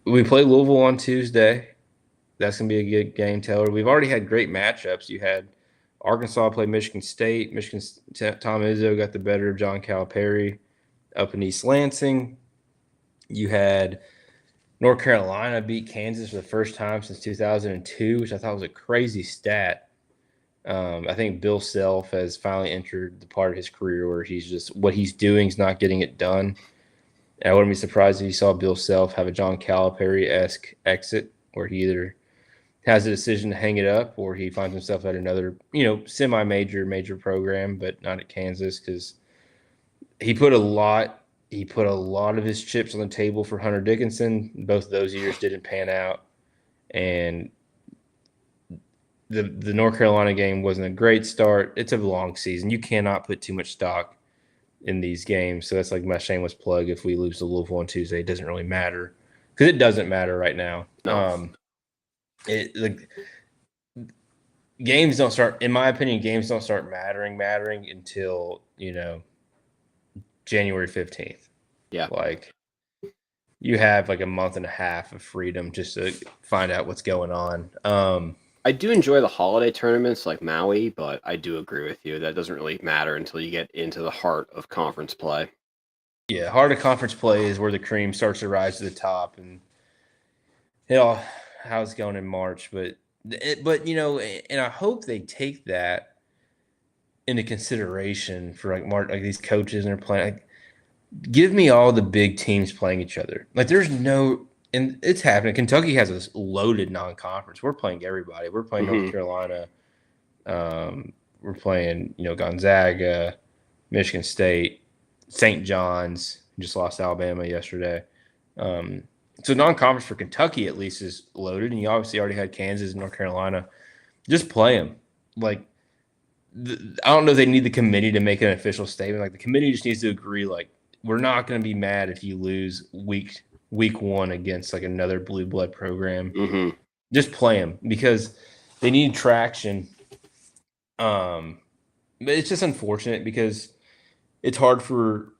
we play Louisville on Tuesday. That's going to be a good game teller. We've already had great matchups. You had Arkansas play Michigan State. Tom Izzo got the better of John Calipari up in East Lansing. You had North Carolina beat Kansas for the first time since 2002, which I thought was a crazy stat. I think Bill Self has finally entered the part of his career where he's just what he's doing is not getting it done. And I wouldn't be surprised if you saw Bill Self have a John Calipari-esque exit where he either has a decision to hang it up or he finds himself at another, major program, but not at Kansas because he put a lot of his chips on the table for Hunter Dickinson. Both of those years didn't pan out. And the North Carolina game wasn't a great start. It's a long season. You cannot put too much stock in these games. So that's like my shameless plug. If we lose to Louisville on Tuesday, it doesn't really matter because it doesn't matter right now. No. Games don't start, in my opinion, mattering until, January 15th. Yeah. Like you have like a month and a half of freedom just to find out what's going on. I do enjoy the holiday tournaments like Maui, but I do agree with you. That doesn't really matter until you get into the heart of conference play. Yeah, heart of conference play is where the cream starts to rise to the top, and how it's going in March. But and I hope they take that into consideration for like March, like these coaches and they're playing. Like, give me all the big teams playing each other. Like there's no. And it's happening. Kentucky has a loaded non-conference. We're playing everybody. We're playing North Carolina. We're playing, Gonzaga, Michigan State, St. John's. Just lost Alabama yesterday. So non-conference for Kentucky at least is loaded. And you obviously already had Kansas and North Carolina. Just play them. Like, I don't know if they need the committee to make an official statement. Like the committee just needs to agree. Like we're not going to be mad if you lose week 1 against like another blue blood program. Just play them because they need traction. But it's just unfortunate because it's hard for,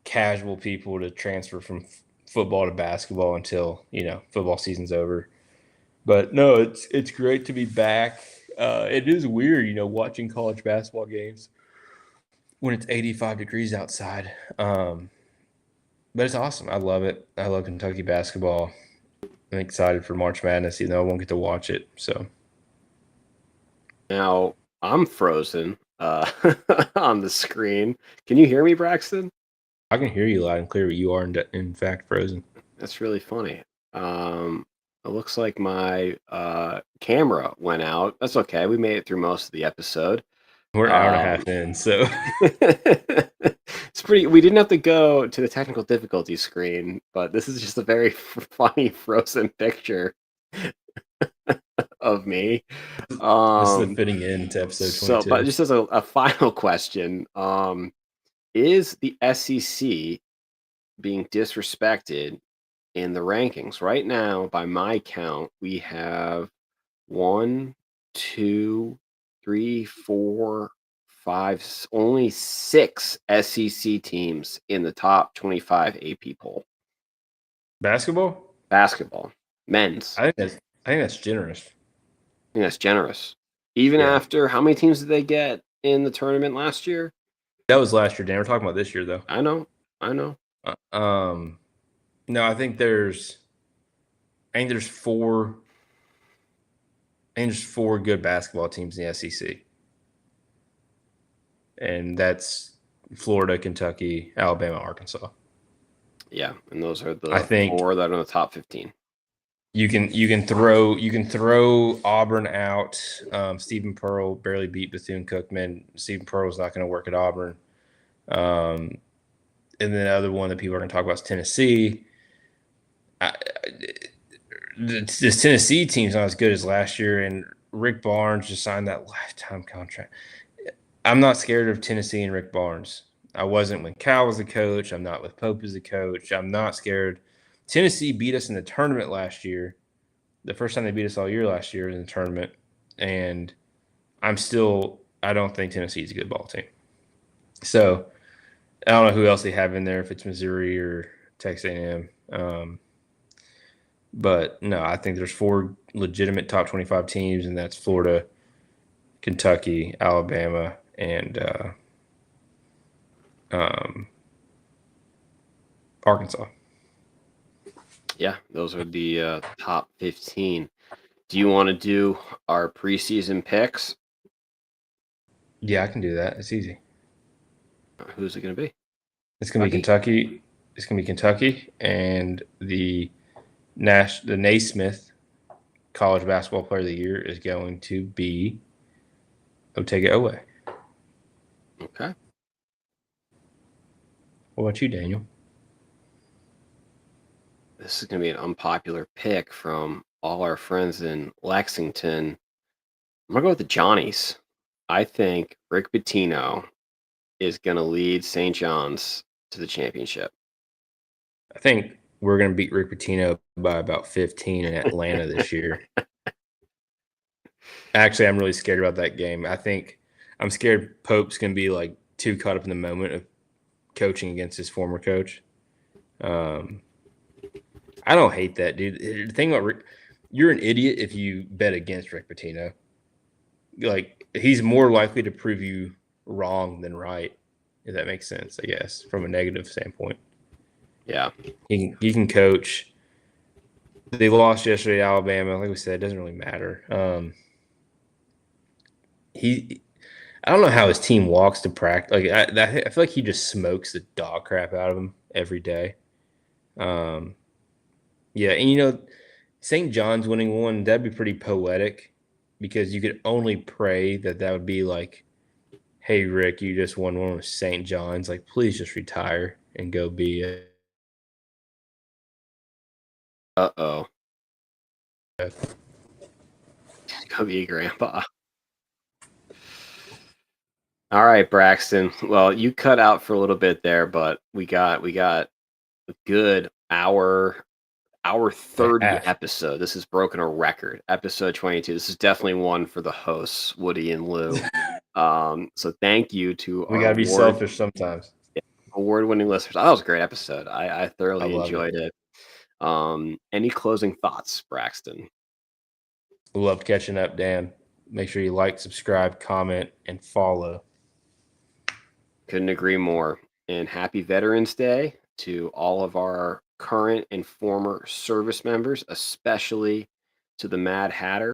casual people to transfer from football to basketball until, football season's over. But no, it's great to be back. It is weird, watching college basketball games when it's 85 degrees outside. But it's awesome. I love it. I love Kentucky basketball. I'm excited for March Madness, even though I won't get to watch it. So now I'm frozen on the screen. Can you hear me, Braxton? I can hear you loud and clear, but you are in fact frozen. That's really funny. It looks like my camera went out. That's okay. We made it through most of the episode. We're an hour and a half in, so it's pretty. We didn't have to go to the technical difficulty screen, but this is just a very funny frozen picture of me. This is fitting into episode 22. So, but just as a final question, is the SEC being disrespected in the rankings? Right now, by my count, we have 1, 2, 3, 4, 5, only 6 SEC teams in the top 25 AP poll. Basketball, men's. I think that's generous. I think that's generous. Even after how many teams did they get in the tournament last year? That was last year, Dan. We're talking about this year, though. I know. No, I think there's four. I think there's four good basketball teams in the SEC, and that's Florida, Kentucky, Alabama, Arkansas. Yeah, and those are I the think four that are in the top 15. you can throw Auburn out. Stephen Pearl barely beat Bethune-Cookman. Stephen Pearl's not going to work at Auburn. And then the other one that people are going to talk about is Tennessee. This Tennessee team's not as good as last year, and Rick Barnes just signed that lifetime contract. I'm not scared of Tennessee and Rick Barnes. I wasn't when Cal was the coach. I'm not with Pope as the coach. I'm not scared. Tennessee beat us in the tournament last year. The first time they beat us all year last year in the tournament. And I don't think Tennessee's a good ball team. So I don't know who else they have in there, if it's Missouri or Texas A&M. But no, I think there's four legitimate top 25 teams, and that's Florida, Kentucky, Alabama, and Arkansas. Yeah, those are the top 15. Do you want to do our preseason picks? Yeah, I can do that. It's easy. Who's it going to be? It's going to be Kentucky. It's going to be Kentucky, and the Naismith College Basketball Player of the Year is going to be Otega Owe. Okay. What about you, Daniel? This is going to be an unpopular pick from all our friends in Lexington. I'm going to go with the Johnnies. I think Rick Pitino is going to lead St. John's to the championship. I think we're going to beat Rick Pitino by about 15 in Atlanta this year. Actually, I'm really scared about that game. I'm scared Pope's going to be like too caught up in the moment of coaching against his former coach. I don't hate that, dude. The thing about Rick, you're an idiot if you bet against Rick Pitino. Like, he's more likely to prove you wrong than right, if that makes sense, I guess, from a negative standpoint. Yeah. He can coach. They lost yesterday to Alabama. Like we said, it doesn't really matter. I don't know how his team walks to practice. Like I feel like he just smokes the dog crap out of them every day. Yeah, and St. John's winning one, that'd be pretty poetic because you could only pray that would be like, hey, Rick, you just won one with St. John's. Like, please just retire and go be a. Uh-oh. Go be a grandpa. All right, Braxton. Well, you cut out for a little bit there, but we got a good hour 30 episode. This has broken a record. Episode 22. This is definitely one for the hosts, Woody and Lew. So thank you to we gotta be selfish sometimes. Award-winning listeners. Oh, that was a great episode. I thoroughly enjoyed it. Any closing thoughts, Braxton? Loved catching up, Dan. Make sure you like, subscribe, comment, and follow. Couldn't agree more. And happy Veterans Day to all of our current and former service members, especially to the Mad Hatter.